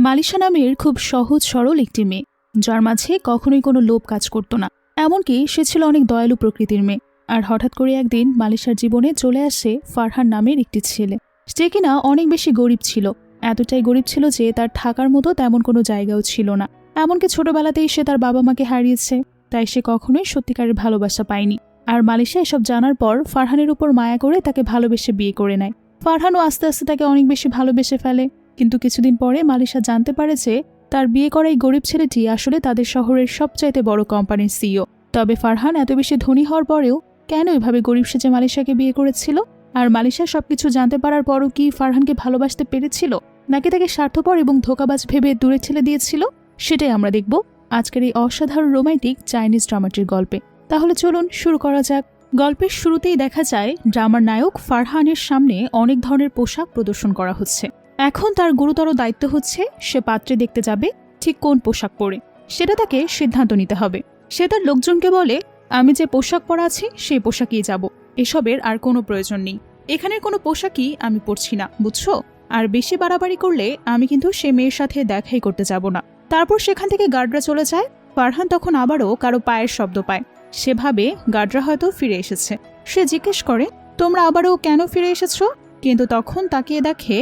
মালিশা নামের খুব সহজ সরল একটি মেয়ে, যার মাঝে কখনোই কোনো লোভ কাজ করত না। এমনকি সে ছিল অনেক দয়ালু প্রকৃতির মেয়ে। আর হঠাৎ করে একদিন মালিশার জীবনে চলে আসে ফারহান নামের একটি ছেলে, যে কিনা অনেক বেশি গরিব ছিল। এতটাই গরিব ছিল যে তার থাকার মতো তেমন কোনো জায়গাও ছিল না। এমনকি ছোটবেলাতেই সে তার বাবা মাকে হারিয়েছে, তাই সে কখনোই সত্যিকারের ভালোবাসা পায়নি। আর মালিশা এসব জানার পর ফারহানের উপর মায়া করে তাকে ভালোবেসে বিয়ে করে নেয়। ফারহানও আস্তে আস্তে তাকে অনেক বেশি ভালোবেসে ফেলে। কিন্তু কিছুদিন পরে মালিশা জানতে পারে যে তার বিয়ে করা এই গরিব ছেলেটি আসলে তাদের শহরের সবচাইতে বড় কোম্পানির সিইও। তবে ফারহান এত বেশি ধনী হওয়ার পরেও কেন এভাবে গরিব সেজে মালিশাকে বিয়ে করেছিল? আর মালিশা সবকিছু জানতে পারার পরও কি ফারহানকে ভালোবাসতে পেরেছিল, নাকি তাকে স্বার্থপর এবং ধোঁকাবাজ ভেবে দূরে ঠেলে দিয়েছিল? সেটাই আমরা দেখব আজকের এই অসাধারণ রোমান্টিক চাইনিজ ড্রামাটির গল্পে। তাহলে চলুন শুরু করা যাক। গল্পের শুরুতেই দেখা যায় ড্রামার নায়ক ফারহানের সামনে অনেক ধরনের পোশাক প্রদর্শন করা হচ্ছে। এখন তার গুরুতর দায়িত্ব হচ্ছে সে পাত্রে দেখতে যাবে ঠিক কোন পোশাক পরে, সেটা তাকে সিদ্ধান্ত নিতে হবে। সে তার লোকজনকে বলে, আমি যে পোশাক পরা আছি সেই পোশাকেই যাব, এসবের আর কোনো প্রয়োজন নেই। এখানের কোনো পোশাকই আমি পরছি না, বুঝছো? আর বেশি বাড়াবাড়ি করলে আমি কিন্তু সে মেয়ের সাথে দেখাই করতে যাব না। তারপর সেখান থেকে গার্ডরা চলে যায়। ফারহান তখন আবারও কারো পায়ের শব্দ পায়। সে ভাবে গার্ডরা হয়তো ফিরে এসেছে। সে জিজ্ঞেস করে, তোমরা আবারও কেন ফিরে এসেছ? কিন্তু তখন তাকিয়ে দেখে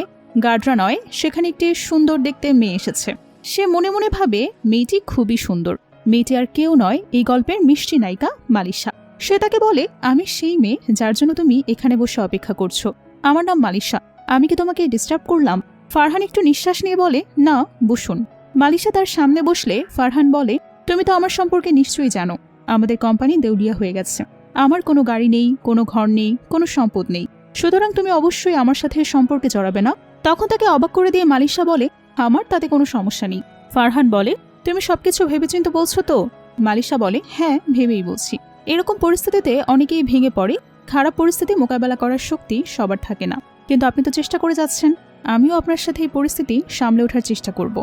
গার্ডরা নয়, সেখানে একটি সুন্দর দেখতে মেয়ে এসেছে। সে মনে মনে ভাবে মেয়েটি খুবই সুন্দর। মেয়েটি আর কেউ নয়, এই গল্পের মিষ্টি নায়িকা মালিশা। সে তাকে বলে, আমি সেই মেয়ে যার জন্য তুমি এখানে বসে অপেক্ষা করছো। আমার নাম মালিশা। আমি কি তোমাকে ডিস্টার্ব করলাম? ফারহান একটু নিঃশ্বাস নিয়ে বলে, না, বসুন। মালিশা তার সামনে বসলে ফারহান বলে, তুমি তো আমার সম্পর্কে নিশ্চয়ই জানো। আমাদের কোম্পানি দেউলিয়া হয়ে গেছে। আমার কোনো গাড়ি নেই, কোনো ঘর নেই, কোনো সম্পদ নেই। সুতরাং তুমি অবশ্যই আমার সাথে সম্পর্কে জড়াবে না। তখন তাকে অবাক করে দিয়ে মালিশা বলে, আমার তাতে কোনো সমস্যা নেই। ফারহান বলে, তুমি সবকিছু ভেবেচিন্তে বলছো তো? মালিশা বলে, হ্যাঁ, ভেবেই বলছি। এরকম পরিস্থিতিতে অনেকেই ভেঙে পড়ে। খারাপ পরিস্থিতি মোকাবেলা করার শক্তি সবার থাকে না, কিন্তু আপনি তো চেষ্টা করে যাচ্ছেন। আমিও আপনার সাথে এই পরিস্থিতি সামলে ওঠার চেষ্টা করব।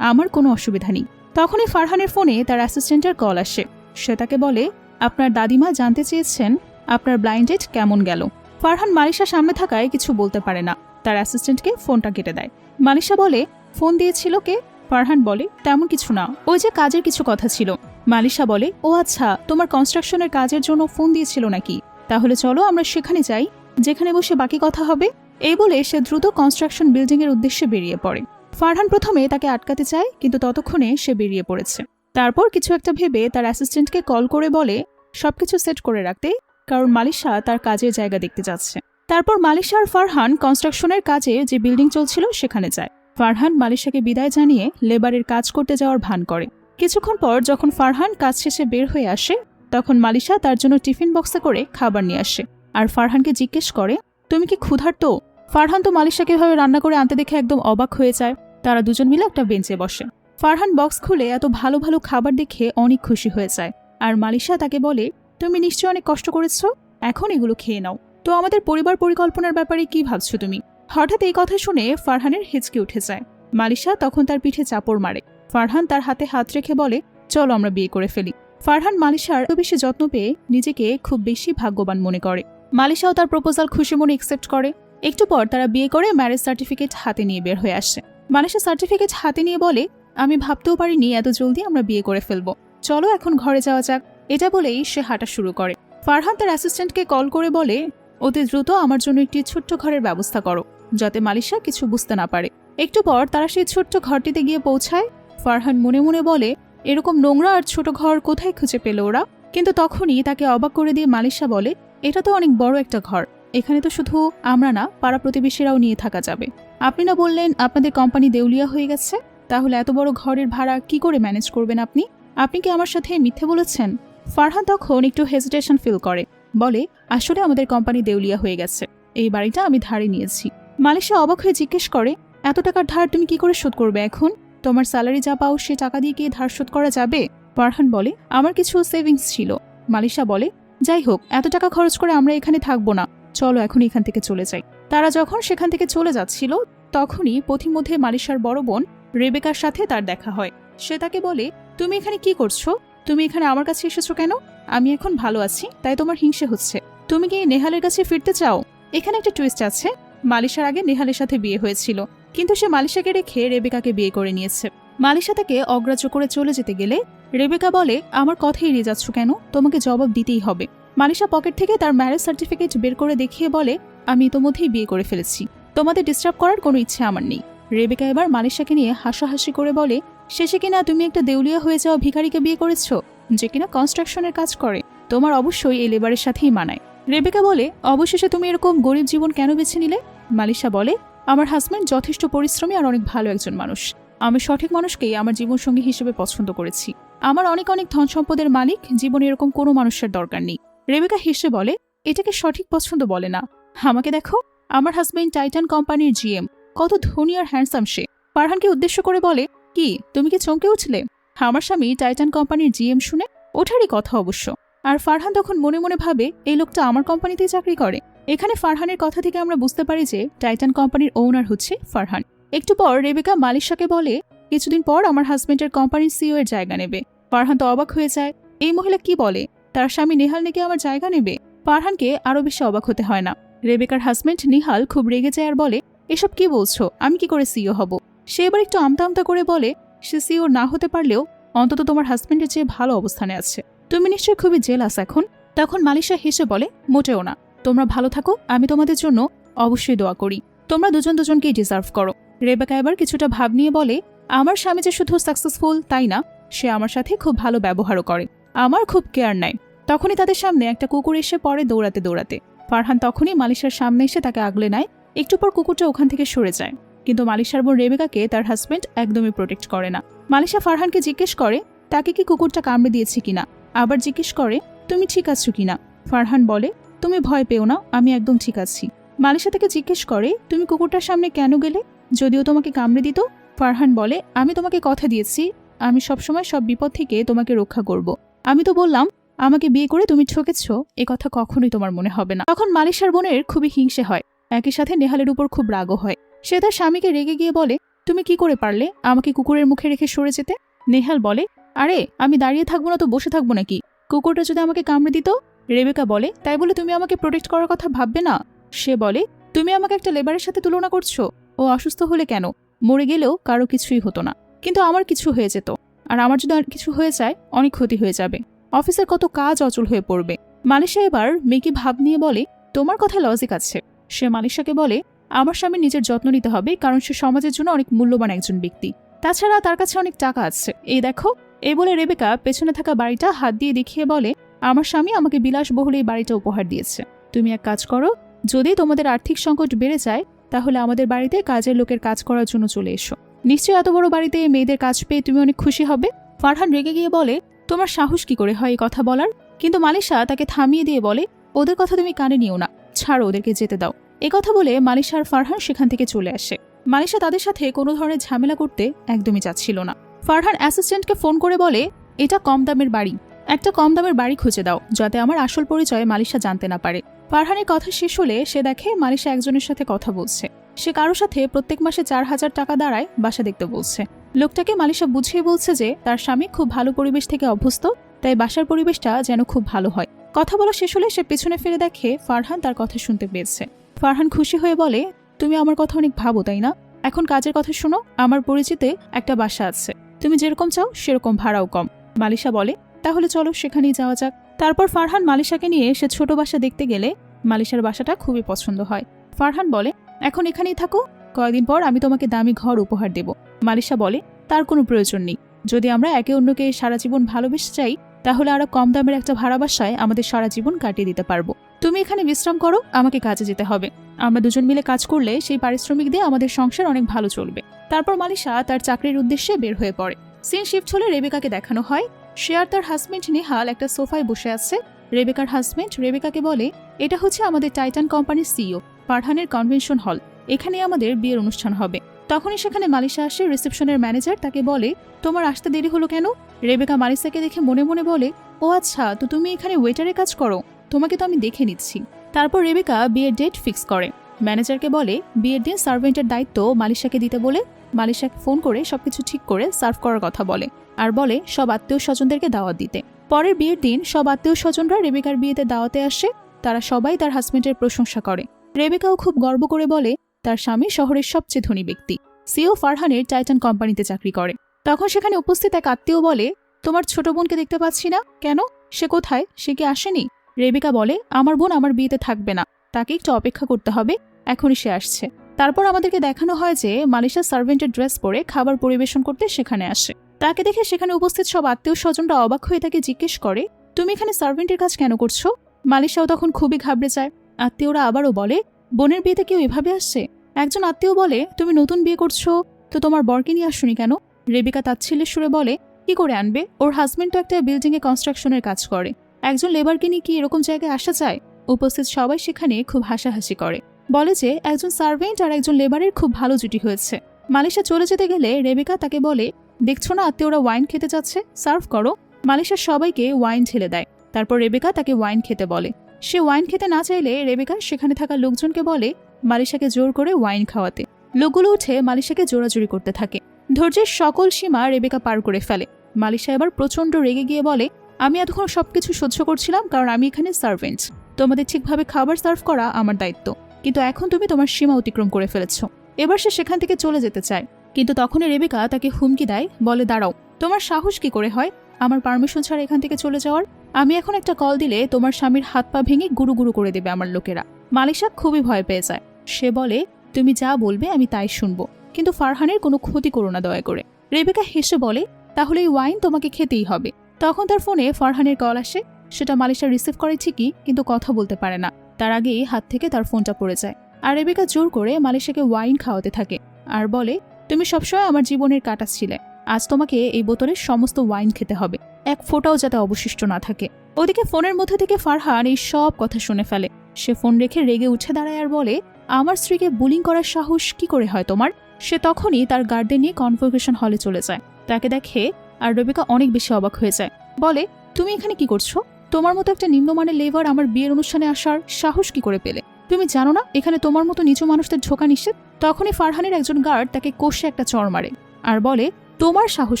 আমার কোনো অসুবিধা নেই। তখনই ফারহানের ফোনে তার অ্যাসিস্ট্যান্টের কল আসে। সে তাকে বলে, আপনার দাদিমা জানতে চেয়েছেন আপনার ব্লাইন্ড ডেট কেমন গেল। ফারহান মালিশার সামনে থাকায় কিছু বলতে পারে না। তার অ্যাসিস্ট্যান্টকে ফোনটা কেটে দেয়। মালিশা বলে, ফোন দিয়েছিল কে? ফারহান বলে, তেমন কিছু না, ওই যে কাজের কিছু কথা ছিল। মালিশা বলে, ও আচ্ছা, তোমার কনস্ট্রাকশনের কাজের জন্য ফোন দিয়েছিল নাকি? তাহলে চলো আমরা সেখানে যাই, যেখানে বসে বাকি কথা হবে। এই বলে সে দ্রুত কনস্ট্রাকশন বিল্ডিং এর উদ্দেশ্যে বেরিয়ে পড়ে। ফারহান প্রথমে তাকে আটকাতে চায়, কিন্তু ততক্ষণে সে বেরিয়ে পড়েছে। তারপর কিছু একটা ভেবে তার অ্যাসিস্ট্যান্টকে কল করে বলে সবকিছু সেট করে রাখতে, কারণ মালিশা তার কাজের জায়গা দেখতে যাচ্ছে। তারপর মালিশা আর ফারহান কনস্ট্রাকশনের কাজে যে বিল্ডিং চলছিল সেখানে যায়। ফারহান মালিশাকে বিদায় জানিয়ে লেবারের কাজ করতে যাওয়ার ভান করে। কিছুক্ষণ পর যখন ফারহান কাজ শেষে বের হয়ে আসে, তখন মালিশা তার জন্য টিফিন বক্সে করে খাবার নিয়ে আসে। আর ফারহানকে জিজ্ঞেস করে, তুমি কি ক্ষুধার্ত? ফারহান তো মালিশাকে এভাবে রান্না করে আনতে দেখে একদম অবাক হয়ে যায়। তারা দুজন মিলে একটা বেঞ্চে বসে। ফারহান বক্স খুলে এত ভালো ভালো খাবার দেখে অনেক খুশি হয়ে যায়। আর মালিশা তাকে বলে, তুমি নিশ্চয়ই অনেক কষ্ট করেছো, এখন এগুলো খেয়ে নাও। তো আমাদের পরিবার পরিকল্পনার ব্যাপারে কি ভাবছো তুমি? হঠাৎ এই কথা শুনে ফারহানের হিচকি উঠে যায়। মালিশা তখন তার পিঠে চাপড় মারে। ফারহান তার হাতে হাত রেখে বলে, চলো আমরা বিয়ে করে ফেলি। ফারহান মালিশার এত বেশি যত্ন পেয়ে নিজেকে খুব বেশি ভাগ্যবান মনে করে। মালিশাও তার প্রপোজাল খুশি মনে অ্যাকসেপ্ট করে। একটু পর তারা বিয়ে করে ম্যারেজ সার্টিফিকেট হাতে নিয়ে বের হয়ে আসে। মালিশা সার্টিফিকেট হাতে নিয়ে বলে, আমি ভাবতেও পারিনি এত জলদি আমরা বিয়ে করে ফেলবো। চলো এখন ঘরে যাওয়া যাক। এটা বলেই সে হাঁটা শুরু করে। ফারহান তার অ্যাসিস্ট্যান্টকে কল করে বলে, অতি দ্রুত আমার জন্য একটি ছোট্ট ঘরের ব্যবস্থা করো, যাতে মালিশা কিছু বুঝতে না পারে। একটু পর তারা সেই ছোট্ট ঘরটিতে গিয়ে পৌঁছায়। ফারহান মনে মনে বলে, এরকম নোংরা আর ছোট ঘর কোথায় খুঁজে পেল ওরা? কিন্তু তখনই তাকে অবাক করে দিয়ে মালিশা বলে, এটা তো অনেক বড় একটা ঘর। এখানে তো শুধু আমরা না, পাড়া প্রতিবেশীরাও নিয়ে থাকা যাবে। আপনি না বললেন আপনাদের কোম্পানি দেউলিয়া হয়ে গেছে? তাহলে এত বড় ঘরের ভাড়া কি করে ম্যানেজ করবেন আপনি? আপনি কি আমার সাথে মিথ্যে বলেছেন? ফারহান তখন একটু হেজিটেশন ফিল করে, বলে, আসলে আমাদের কোম্পানি দেউলিয়া হয়ে গেছে। এই বাড়িটা আমি ধারে নিয়েছি। মালিশা অবাক হয়ে জিজ্ঞেস করে, এত টাকার ধার তুমি কি করে শোধ করবে এখন? তোমার স্যালারি যা পাও সে টাকা দিয়ে কি ধার শোধ করা যাবে? ফারহান বলে, আমার কিছু সেভিংস ছিল। মালিশা বলে, যাই হোক, এত টাকা খরচ করে আমরা এখানে থাকবো না, চলো এখন এখান থেকে চলে যাই। তারা যখন সেখান থেকে চলে যাচ্ছিল, তখনই পথিমধ্যে মালিশার বড় বোন রেবেকার সাথে তার দেখা হয়। সে তাকে বলে, তুমি এখানে কি করছো? তুমি এখানে আমার কাছে এসেছো কেন? আমি এখন ভালো আছি, তাই তোমার হিংসে হচ্ছে। তুমি কি নেহালের কাছে ফিরতে চাও? এখানে একটা টুইস্ট আছে, মালিশার আগে নেহালের সাথে বিয়ে হয়েছিল, কিন্তু সে মালিশাকে রেখে রেবেকাকে বিয়ে করে নিয়েছে। মালিশা তাকে অগ্রাহ্য করে চলে যেতে গেলে রেবেকা বলে, আমার কথা এড়িয়ে যাচ্ছ কেন? তোমাকে জবাব দিতেই হবে। মালিশা পকেট থেকে তার ম্যারেজ সার্টিফিকেট বের করে দেখিয়ে বলে, আমি ইতোমধ্যেই বিয়ে করে ফেলেছি, তোমাদের ডিস্টার্ব করার কোনো ইচ্ছে আমার নেই। রেবেকা এবার মালিশাকে নিয়ে হাসাহাসি করে বলে, শেষে কিনা তুমি একটা দেউলিয়া হয়ে যাওয়া ভিখারিকে বিয়ে করেছো, যে কিনা কনস্ট্রাকশনের কাজ করে। তোমার অবশ্যই এই লেবারের সাথেই মানায়। রেবেকা বলে, অবশেষে তুমি এরকম গরিব জীবন কেন বেছে নিলে? মালিশা বলে, আমার হাজব্যান্ড যথেষ্ট পরিশ্রমী আর অনেক ভালো একজন মানুষ। আমি সঠিক মানুষকেই আমার জীবনসঙ্গী হিসেবে পছন্দ করেছি। আমার অনেক অনেক ধন সম্পদের মালিক জীবনে এরকম কোনো মানুষের দরকার নেই। রেবেকা হেসে বলে, এটাকে সঠিক পছন্দ বলে না। আমাকে দেখো, আমার হাজব্যান্ড টাইটান কোম্পানির জিএম, কত ধনী আর হ্যান্ডসাম সে। ফারহানকে উদ্দেশ্য করে বলে, কি তুমি কি চমকে উঠলে? আমার স্বামী টাইটান কোম্পানির জিএম শুনে ওঠারই কথা অবশ্য। আর ফারহান তখন মনে মনে ভাবে, এই লোকটা আমার কোম্পানিতেই চাকরি করে। এখানে ফারহানের কথা থেকে আমরা বুঝতে পারি যে টাইটান কোম্পানির ওনার হচ্ছে ফারহান। একটু পর রেবেকা মালিশাকে বলে, কিছুদিন পর আমার হাজবেন্ডের কোম্পানির সিইও এর জায়গা নেবে। ফারহান তো অবাক হয়ে যায়, এই মহিলা কি বলে, তার স্বামী নেহাল নাকি আমার জায়গা নেবে? ফারহানকে আরো বেশি অবাক হতে হয় না। রেবেকার হাজবেন্ড নিহাল খুব রেগে যায় আর বলে, এসব কি বলছো, আমি কি করে সিইও হব? সে এবার একটু আমতা আমতা করে বলে, সে সিইও না হতে পারলেও অন্তত তোমার হাজবেন্ডের চেয়ে ভালো অবস্থানে আছে। তুমি নিশ্চয়ই খুবই জেলাস এখন। তখন মালিশা হেসে বলে, মোটেও না, তোমরা ভালো থাকো, আমি তোমাদের জন্য অবশ্যই দোয়া করি। তোমরা দুজন দুজনকেই ডিজার্ভ করো। রেবেকা এবার কিছুটা ভাব নিয়ে বলে, আমার স্বামী যে শুধু সাকসেসফুল তাই না, সে আমার সাথে খুব ভালো ব্যবহারও করে, আমার খুব কেয়ার নেয়। তখনই তাদের সামনে একটা কুকুর এসে পড়ে দৌড়াতে দৌড়াতে। ফারহান তখনই মালিশার সামনে এসে তাকে আগলে নেয়। একটু পর কুকুরটা ওখান থেকে সরে যায়, কিন্তু মালিশার বোন রেবেকাকে তার হাজবেন্ড একদমই প্রোটেক্ট করে না। মালিশা ফারহানকে জিজ্ঞেস করে, তাকে কি কুকুরটা কামড়ে দিয়েছে কিনা। আবার জিজ্ঞেস করে, তুমি ঠিক আছো কিনা। ফারহান বলে, তুমি ভয় পেও না, আমি একদম ঠিক আছি। মালিশা তাকে জিজ্ঞেস করে, তুমি কুকুরটার সামনে কেন গেলে, যদিও তোমাকে কামড়ে দিত? ফারহান বলে, আমি তোমাকে কথা দিয়েছি, আমি সবসময় সব বিপদ থেকে তোমাকে রক্ষা করব। আমি তো বললাম, আমাকে বিয়ে করে তুমি ঠকেছ, এ কথা কখনোই তোমার মনে হবে না। তখন মালিশার বোনের খুবই হিংসে হয়, একই সাথে নেহালের উপর খুব রাগও হয়। সে তার স্বামীকে রেগে গিয়ে বলে, তুমি কি করে পারলে আমাকে কুকুরের মুখে রেখে সরে যেতে? নেহাল বলে, আরে আমি দাঁড়িয়ে থাকবো না তো বসে থাকবো নাকি, কুকুরটা যদি আমাকে কামড়ে দিত? রেবেকা বলে, তাই বলে তুমি আমাকে প্রোটেক্ট করার কথা ভাববে না? সে বলে, তুমি আমাকে একটা লেবারের সাথে তুলনা করছো। ও অসুস্থ হলে কেন, মরে গেলেও কারো কিছুই হতো না, কিন্তু আমার কিছু হয়ে যেত। আর আমার যদি আর কিছু হয়ে যায়, অনেক ক্ষতি হয়ে যাবে, অফিসের কত কাজ অচল হয়ে পড়বে। মালিশা এবার মেকি ভাব নিয়ে বলে, তোমার কথায় লজিক আছে। সে মালিশাকে বলে, আমার স্বামীর নিজের যত্ন নিতে হবে, কারণ সে সমাজের জন্য অনেক মূল্যবান একজন ব্যক্তি। তাছাড়া তার কাছে অনেক টাকা আছে, এই দেখো। এই বলে রেবেকা পেছনে থাকা বাড়িটা হাত দিয়ে দেখিয়ে বলে, আমার স্বামী আমাকে বিলাসবহুল এই বাড়িটা উপহার দিয়েছে। তুমি এক কাজ করো, যদি তোমাদের আর্থিক সংকট বেড়ে যায়, তাহলে আমাদের বাড়িতে কাজের লোকের কাজ করার জন্য চলে এসো। নিশ্চয়ই এত বড় বাড়িতে মেয়েদের কাজ পেয়ে তুমি অনেক খুশি হবে। ফারহান রেগে গিয়ে বলে, তোমার সাহস কি করে হয় এই কথা বলার? কিন্তু মালিশা তাকে থামিয়ে দিয়ে বলে, ওদের কথা তুমি কানে নিও না, ছাড়ো, ওদেরকে যেতে দাও। কথা বলে মালিশা আর ফারহান সেখান থেকে চলে আসে। মালিশা তাদের সাথে কোনো ধরনের ঝামেলা করতে একদমই চাচ্ছিল না। ফারহান অ্যাসিস্ট্যান্টকে ফোন করে বলে, এটা কম দামের বাড়ি, একটা কম দামের বাড়ি খুঁজে দাও, যাতে আমার আসল পরিচয় মালিশা জানতে না পারে। ফারহানের কথা শেষ হলে সে দেখে মালিশা একজনের সাথে কথা বলছে। সে কারো সাথে প্রত্যেক মাসে 4000 টাকা দাঁড়ায় বাসা দেখতে বলছে। লোকটাকে মালিশা বুঝিয়ে বলছে যে তার স্বামী খুব ভালো পরিবেশ থেকে অভ্যস্ত, তাই বাসার পরিবেশটা যেন খুব ভালো হয়। কথা বলা শেষ হলে সে পেছনে ফিরে দেখে ফারহান তার কথা শুনতে পেয়েছে। ফারহান খুশি হয়ে বলে, তুমি আমার কথা অনেক ভাবো তাই না? এখন কাজের কথা শোনো, আমার পরিচিতে একটা বাসা আছে, তুমি যেরকম চাও সেরকম ভাড়াও কম। মালিশা বলে, তাহলে চলো সেখানেই যাওয়া যাক। তারপর ফারহান মালিশাকে নিয়ে সে ছোট বাসা দেখতে গেলে মালিশার বাসাটা খুবই পছন্দ হয়। ফারহান বলে, এখন এখানেই থাকো, কয়েকদিন পর আমি তোমাকে দামি ঘর উপহার দেব। মালিশা বলে, তার কোনো প্রয়োজন নেই, যদি আমরা একে অন্যকে সারা জীবন ভালোবেসে চাই, তাহলে আরো কম দামের একটা ভাড়া বাসায় আমাদের সারা জীবন কাটিয়ে দিতে পারবো। তুমি এখানে বিশ্রাম করো, আমাকে কাজে যেতে হবে। আমরা দুজন মিলে কাজ করলে সেই পারিশ্রমিক দিয়ে আমাদের সংসার অনেক ভালো চলবে। তারপর মালিশা তার চাকরির উদ্দেশ্যে বের হয়ে পড়ে। সিন শিফট হলে রেবেকাকে দেখানো হয়, সে আর তার হাজবেন্ড নেহাল একটা সোফায় বসে আছে। রেবেকার হাজবেন্ড রেবেকাকে বলে, এটা হচ্ছে আমাদের টাইটান কোম্পানির সিইও ফারহানের কনভেনশন হল, এখানে আমাদের বিয়ের অনুষ্ঠান হবে। তখনই সেখানে মালিশা আসে। রিসেপশনের ম্যানেজার তাকে বলে, তোমার আসতে দেরি হলো কেন? রেবেকা মালিশাকে দেখে মনে মনে বলে, ও আচ্ছা, তো তুমি এখানে ওয়েটারের কাজ করো, তোমাকে তো আমি দেখে নিচ্ছি। তারপর রেবেকা বিয়ের ডেট ফিক্স করে। ম্যানেজারকে বলে, বিয়ের দিন সার্ভেন্টের দায়িত্ব মালিশাকে দিতে বলে মালিশাকে ফোন করে সবকিছু ঠিক করে সার্ভ করার কথা বলে, আর বলে সব আত্মীয় স্বজনদেরকে দাওয়াত দিতে। পরের বিয়ের দিন সব আত্মীয় স্বজনরা রেবেকার বিয়েতে দাওয়াতে আসে। তারা সবাই তার হাজবেন্ডের প্রশংসা করে। রেবেকাও খুব গর্ব করে বলে, তার স্বামী শহরের সবচেয়ে ধনী ব্যক্তি। সিও ফারহানের টাইটান কোম্পানিতে চাকরি করে। তখন সেখানে উপস্থিত এক আত্মীয় বলে, তোমার ছোট বোনকে দেখতে পাচ্ছি না কেন, সে কোথায়, সে কি আসেনি? রেবেকা বলে, আমার বোন আমার বিয়েতে থাকবে না, তাকে একটু অপেক্ষা করতে হবে, এখনই সে আসছে। তারপর আমাদেরকে দেখানো হয় যে মালিশা সার্ভেন্টের ড্রেস পরে খাবার পরিবেশন করতে সেখানে আসে। তাকে দেখে সেখানে উপস্থিত সব আত্মীয় স্বজনরা অবাক হয়ে তাকে জিজ্ঞেস করে, তুমি এখানে সার্ভেন্টের কাজ কেন করছো? মালিশাও তখন খুবই ঘাবড়ে যায়। আত্মীয়রা আবারও বলে, বোনের বিয়েতে কেউ এভাবে আসছে? একজন আত্মীয় বলে, তুমি নতুন বিয়ে করছো তো তোমার বরকে নিয়ে আসুনি কেন? রেবেকা তাচ্ছিল্যের সুরে বলে, কি করে আনবে, ওর হাজবেন্ড তো একটা বিল্ডিংয়ে কনস্ট্রাকশনের কাজ করে, একজন লেবারকে নিয়ে কি এরকম জায়গায় আসা যায়? উপস্থিত সবাই সেখানে খুব হাসাহাসি করে, বলে যে একজন সার্ভেন্ট আর একজন লেবারের খুব ভালো জুটি হয়েছে। মালিশা চলে যেতে গেলে রেবেকা তাকে বলে, দেখছো না আত্মীয়রা ওয়াইন খেতে যাচ্ছে, সার্ভ করো। মালিশা সবাইকে ওয়াইন ঢেলে দেয়। তারপর রেবেকা তাকে ওয়াইন খেতে বলে। সে ওয়াইন খেতে না চাইলে রেবেকা সেখানে থাকা লোকজনকে বলে মালিশাকে জোর করে ওয়াইন খাওয়াতে। লোকগুলো উঠে মালিশাকে জোরাজুরি করতে থাকে। ধৈর্যের সকল সীমা রেবেকা পার করে ফেলে। মালিশা এবার প্রচণ্ড রেগে গিয়ে বলে, আমি এতক্ষণ সবকিছু সহ্য করছিলাম কারণ আমি এখানে সার্ভেন্ট, তোমাদের ঠিকভাবে খাবার সার্ভ করা আমার দায়িত্ব, কিন্তু এখন তুমি তোমার সীমা অতিক্রম করে ফেলেছ। এবার সে সেখান থেকে চলে যেতে চায়, কিন্তু তখনই রেবেকা তাকে হুমকি দেয়, বলে, দাঁড়াও, তোমার সাহস কি করে হয় আমার পারমিশন ছাড়া এখান থেকে চলে যাওয়ার? আমি এখন একটা কল দিলে তোমার স্বামীর হাত পা ভেঙে গুরু গুরু করে দেবে আমার লোকেরা। মালিশা খুবই ভয় পেয়ে যায়। সে বলে, তুমি যা বলবে আমি তাই শুনবো, কিন্তু ফারহানের কোনো ক্ষতি করো না দয়া করে। রেবেকা হেসে বলে, তাহলে এই ওয়াইন তোমাকে খেতেই হবে। তখন তার ফোনে ফারহানের কল আসে। সেটা মালিশা রিসিভ করে ঠিকই, কিন্তু কথা বলতে পারে না। তার আগেই হাত থেকে তার ফোনটা পড়ে যায়। আর রেবেকা জোর করে মালিশাকে ওয়াইন খাওয়াতে থাকে আর বলে, তুমি সবসময় আমার জীবনের কাঁটা ছিলে, আজ তোমাকে এই বোতলের সমস্ত ওয়াইন খেতে হবে, এক ফোঁটাও যাতে অবশিষ্ট না থাকে। ওদিকে ফোনের মধ্যে থেকে ফারহান এই সব কথা শুনে ফেলে। সে ফোন রেখে রেগে উঠে দাঁড়ায় আর বলে, আমার স্ত্রীকে বুলিং করার সাহস কি করে হয় তোমার? সে তখনই তার গার্ডদের নিয়ে কনভোকেশন হলে চলে যায়। তাকে দেখে আর রেবেকা অনেক বেশি অবাক হয়ে যায়। বলে, তুমি এখানে কি করছো? তোমার মতো একটা নিম্নমানের লেবার আমার বিয়ের অনুষ্ঠানে আসার সাহস কি করে পেলে? তুমি জানো না এখানে তোমার মতো নিচু মানুষদের ঢোকা নিষেধ? তখনই ফারহানের একজন গার্ড তাকে কষে একটা চড় মারে আর বলে, তোমার সাহস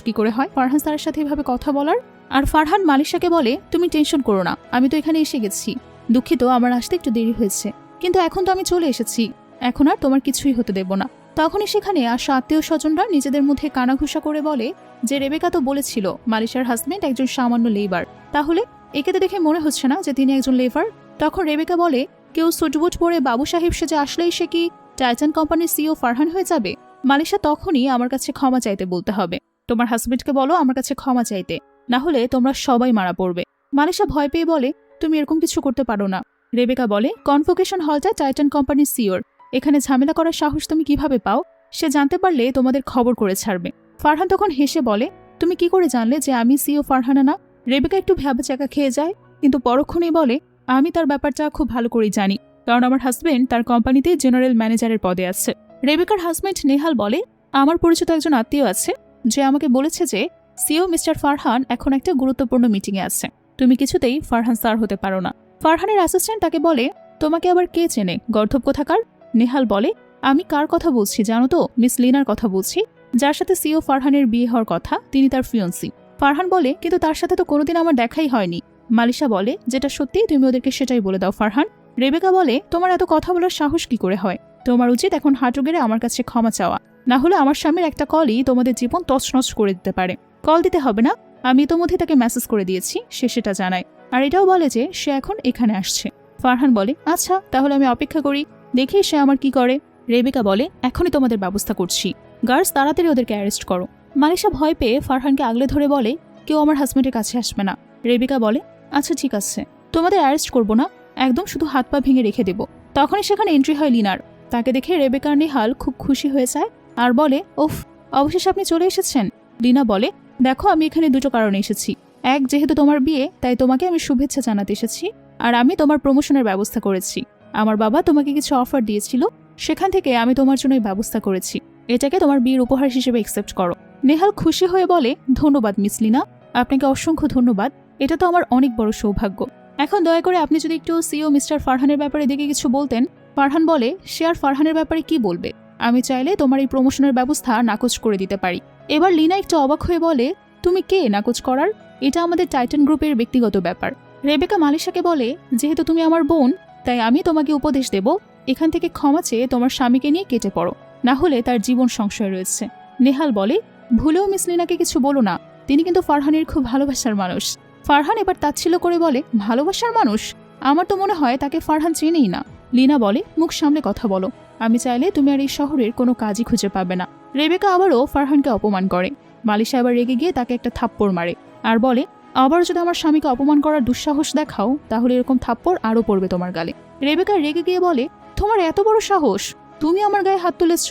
কি করে হয় ফারহান স্যারের সাথে এভাবে কথা বলার? আর ফারহান মালিশাকে বলে, তুমি টেনশন করো না, আমি তো এখানে এসে গেছি, দুঃখিত আমার আসতে একটু দেরি হয়েছে, কিন্তু এখন তো আমি চলে এসেছি, এখন আর তোমার কিছুই হতে দেব না। তখনই সেখানে আসা আত্মীয় স্বজনরা নিজেদের মধ্যে কানাঘুষা করে বলে যে রেবেকা তো বলেছিল মালিশার হাজবেন্ড একজন সামান্য লেবার, তাহলে একে তো দেখে মনে হচ্ছে না যে তিনি একজন লেবার। তখন রেবেকা বলে, কেউ সুটবুট পরে বাবু সাহেব সেজে আসলেই সে কি টাইটান কোম্পানির সিও ফারহান হয়ে যাবে? মালিশা তখনই আমার কাছে ক্ষমা চাইতে বলতে হবে, তোমার হাজবেন্ডকে বলো আমার কাছে ক্ষমা চাইতে, না হলে তোমরা সবাই মারা পড়বে। মালিশা ভয় পেয়ে বলে, তুমি এরকম কিছু করতে পারো না। রেবেকা বলে, কনভোকেশন হলটা টাইটান কোম্পানির সিওর, এখানে ঝামেলা করার সাহস তুমি কিভাবে পাও? সে জানতে পারলে তোমাদের খবর করে ছাড়বে। ফারহান তখন হেসে বলে, তুমি কি করে জানলে যে আমি সিও ফারহানা না? রেবেকা একটু ভ্যাবাচাকা খেয়ে যায়, কিন্তু পরক্ষণেই বলে, আমি তার ব্যাপারটা খুব ভালো করেই জানি, কারণ আমার হাজবেন্ড তার কোম্পানিতে জেনারেল ম্যানেজারের পদে আছে। রেবেকার হাজবেন্ড নেহাল বলে, আমার পরিচিত একজন আত্মীয় আছে যে আমাকে বলেছে যে সিও মিস্টার ফারহান এখন একটা গুরুত্বপূর্ণ মিটিংয়ে আছে, তুমি কিছুতেই ফারহান স্যার হতে পারো না। ফারহানের অ্যাসিস্ট্যান্ট তাকে বলে, তোমাকে আবার কে চেনে গর্ধব কোথাকার? নেহাল বলে, আমি কার কথা বলছি জানো তো? মিস লিনার কথা বলছি, যার সাথে সিও ফারহানের বিয়ে হওয়ার কথা, তিনি তার ফিয়ন্সি। ফারহান বলে, কিন্তু তার সাথে তো কোনোদিন আমার দেখাই হয়নি। মালিশা বলে, যেটা সত্যি তুমি ওদেরকে সেটাই বলে দাও ফারহান। রেবেকা বলে, তোমার এত কথা বলার সাহস কি করে হয়? তোমার উচিত এখন হাঁটু গেড়ে আমার কাছে ক্ষমা চাওয়া, না হলে আমার স্বামীর একটা কলই তোমাদের জীবন তছনছ করে দিতে পারে। কল দিতে হবে না, আমি ইতোমধ্যে তাকে মেসেজ করে দিয়েছি, সে সেটা জানায়, আর এটাও বলে যে সে এখন এখানে আসছে। ফারহান বলে, আচ্ছা তাহলে আমি অপেক্ষা করি, দেখি সে আমার কি করে। রেবেকা বলে, এখনই তোমাদের ব্যবস্থা করছি, গার্ডস তাড়াতাড়ি ওদেরকে অ্যারেস্ট করো। মালিশা ভয় পেয়ে ফারহানকে আগলে ধরে বলে, কেউ আমার হাজবেন্ডের কাছে আসবে না। রেবেকা বলে, আচ্ছা ঠিক আছে, তোমাদের অ্যারেস্ট করবো না, একদম শুধু হাত পা ভেঙে রেখে দেব। তখনই সেখানে এন্ট্রি হয় লিনার। তাকে দেখে রেবেকা আর নেহাল খুব খুশি হয়ে যায় আর বলে, ওফ, অবশেষে আপনি চলে এসেছেন। লিনা বলে, দেখো আমি এখানে দুটো কারণে এসেছি, এক, যেহেতু তোমার বিয়ে তাই তোমাকে আমি শুভেচ্ছা জানাতে এসেছি, আর আমি তোমার প্রমোশনের ব্যবস্থা করেছি। আমার বাবা তোমাকে কিছু অফার দিয়েছিল, সেখান থেকে আমি তোমার জন্য ব্যবস্থা করেছি, এটাকে তোমার বিয়ের উপহার হিসেবে অ্যাকসেপ্ট করো। নেহাল খুশি হয়ে বলে, ধন্যবাদ মিস লিনা, আপনাকে অসংখ্য ধন্যবাদ, এটা তো আমার অনেক বড় সৌভাগ্য। এখন দয়া করে আপনি যদি একটু সিও মিস্টার ফারহানের ব্যাপারে দেখে কিছু বলতেন। ফারহান বলে, সে আর ফারহানের ব্যাপারে কি বলবে, আমি চাইলে তোমার এই প্রমোশনের ব্যবস্থা নাকচ করে দিতে পারি। এবার লিনা একটু অবাক হয়ে বলে, তুমি কে নাকচ করার? এটা আমাদের টাইটান গ্রুপের ব্যক্তিগত ব্যাপার। রেবেকা মালিশাকে বলে, যেহেতু তুমি আমার বোন তাই আমি তোমাকে উপদেশ দেব, এখান থেকে ক্ষমা চেয়ে তোমার স্বামীকে নিয়ে কেটে পড়ো, না হলে তার জীবন সংশয় রয়েছে। নেহাল বলে, ভুলেও মিস লিনাকে কিছু বলো না, তিনি কিন্তু ফারহানের খুব ভালোবাসার মানুষ। ফারহান এবার তাচ্ছিল্য করে বলে, ভালোবাসার মানুষ? আমার তো মনে হয় তাকে ফারহান চেনেই না। লিনা বলে, মুখ সামলে কথা বলো, আমি চাইলে তুমি আর এই শহরের কোনো কাজই খুঁজে পাবে না। রেবেকা আবারও ফারহানকে অপমান করে। মালিশা আবার রেগে গিয়ে তাকে একটা থাপ্পড় মারে আর বলে, আবার যদি আমার স্বামীকে অপমান করার দুঃসাহস দেখাও তাহলে এরকম থাপ্পড় আরও পড়বে তোমার গালে। রেবেকা রেগে গিয়ে বলে, তোমার এত বড় সাহস, তুমি আমার গায়ে হাত তুলেছ?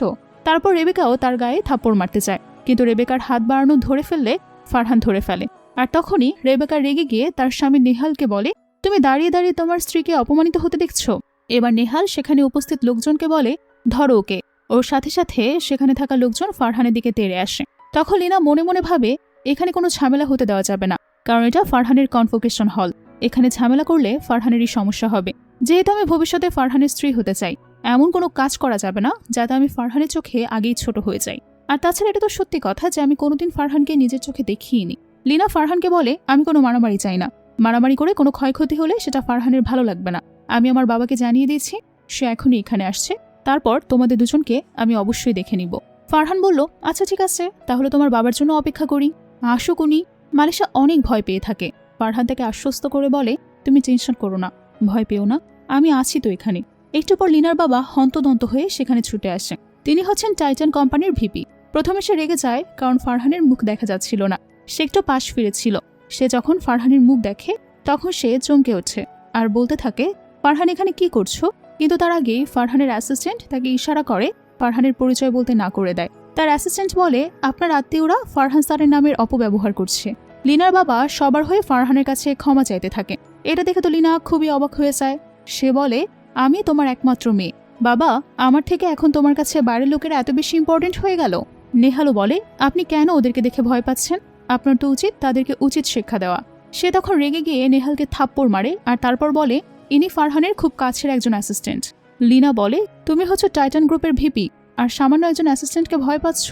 তারপর রেবেকাও তার গায়ে থাপ্পড় মারতে চায়, কিন্তু রেবেকার হাত বাড়ানো ধরে ফেললে ফারহান ধরে ফেলে। আর তখনই রেবেকা রেগে গিয়ে তার স্বামী নেহালকে বলে, তুমি দাঁড়িয়ে দাঁড়িয়ে তোমার স্ত্রীকে অপমানিত হতে দেখছো? এবার নেহাল সেখানে উপস্থিত লোকজনকে বলে, ধরো ওকে। ওর সাথে সাথে সেখানে থাকা লোকজন ফারহানের দিকে তেড়ে আসে। তখন লিনা মনে মনে ভাবে, এখানে কোনো ঝামেলা হতে দেওয়া যাবে না, কারণ এটা ফারহানের কনভোকেশন হল। এখানে ঝামেলা করলে ফারহানেরই সমস্যা হবে। যেহেতু আমি ভবিষ্যতে ফারহানের স্ত্রী হতে চাই, এমন কোনো কাজ করা যাবে না যাতে আমি ফারহানের চোখে আগেই ছোট হয়ে যাই। আর তাছাড়া এটা তো সত্যি কথা যে আমি কোনোদিন ফারহানকে নিজের চোখে দেখিইনি। লিনা ফারহানকে বলে, আমি কোনো মারামারি চাই না, মারামারি করে কোনো ক্ষয়ক্ষতি হলে সেটা ফারহানের ভালো লাগবে না। আমি আমার বাবাকে জানিয়ে দিয়েছি, সে এখনই এখানে আসছে, তারপর তোমাদের দুজনকে আমি অবশ্যই দেখে নিব। ফারহান বলল, আচ্ছা ঠিক আছে, তাহলে তোমার বাবার জন্য অপেক্ষা করি, আসুক উনি। মালিশা অনেক ভয় পেয়ে থাকে। ফারহান তাকে আশ্বস্ত করে বলে, তুমি টেনশন করো না, ভয় পেও না, আমি আছি তো এখানে। একটু পর লিনার বাবা হন্তদন্ত হয়ে সেখানে ছুটে আসে। তিনি হচ্ছেন টাইটান কোম্পানির ভিপি। প্রথমে সে রেগে যায় কারণ ফারহানের মুখ দেখা যাচ্ছিল না, সে একটু পাশ ফিরেছিল। সে যখন ফারহানের মুখ দেখে তখন সে চমকে ওঠে আর বলতে থাকে, ফারহান এখানে কি করছো? কিন্তু তার আগেই ফারহানের অ্যাসিস্ট্যান্ট তাকে ইশারা করে ফারহানের পরিচয় বলতে না করে দেয়। তার অ্যাসিস্ট্যান্ট বলে, আপনার আত্মীয়রা ফারহান স্যারের নামের অপব্যবহার করছে। লিনার বাবা সবার হয়ে ফারহানের কাছে ক্ষমা চাইতে থাকে। এটা দেখে তো লিনা খুবই অবাক হয়ে যায়। সে বলে, আমি তোমার একমাত্র মেয়ে, বাবা, আমার থেকে এখন তোমার কাছে বাইরের লোকেরা এত বেশি ইম্পর্টেন্ট হয়ে গেল? নেহালও বলে, আপনি কেন ওদেরকে দেখে ভয় পাচ্ছেন? আপনার তো উচিত তাদেরকে উচিত শিক্ষা দেওয়া। সে তখন রেগে গিয়ে নেহালকে থাপ্পড় মারে আর তারপর বলে, ইনি ফারহানের খুব কাছের একজন অ্যাসিস্ট্যান্ট। লিনা বলে, তুমি হচ্ছে টাইটান গ্রুপের ভিপি আর সামান্য একজন অ্যাসিস্ট্যান্টকে ভয় পাচ্ছ?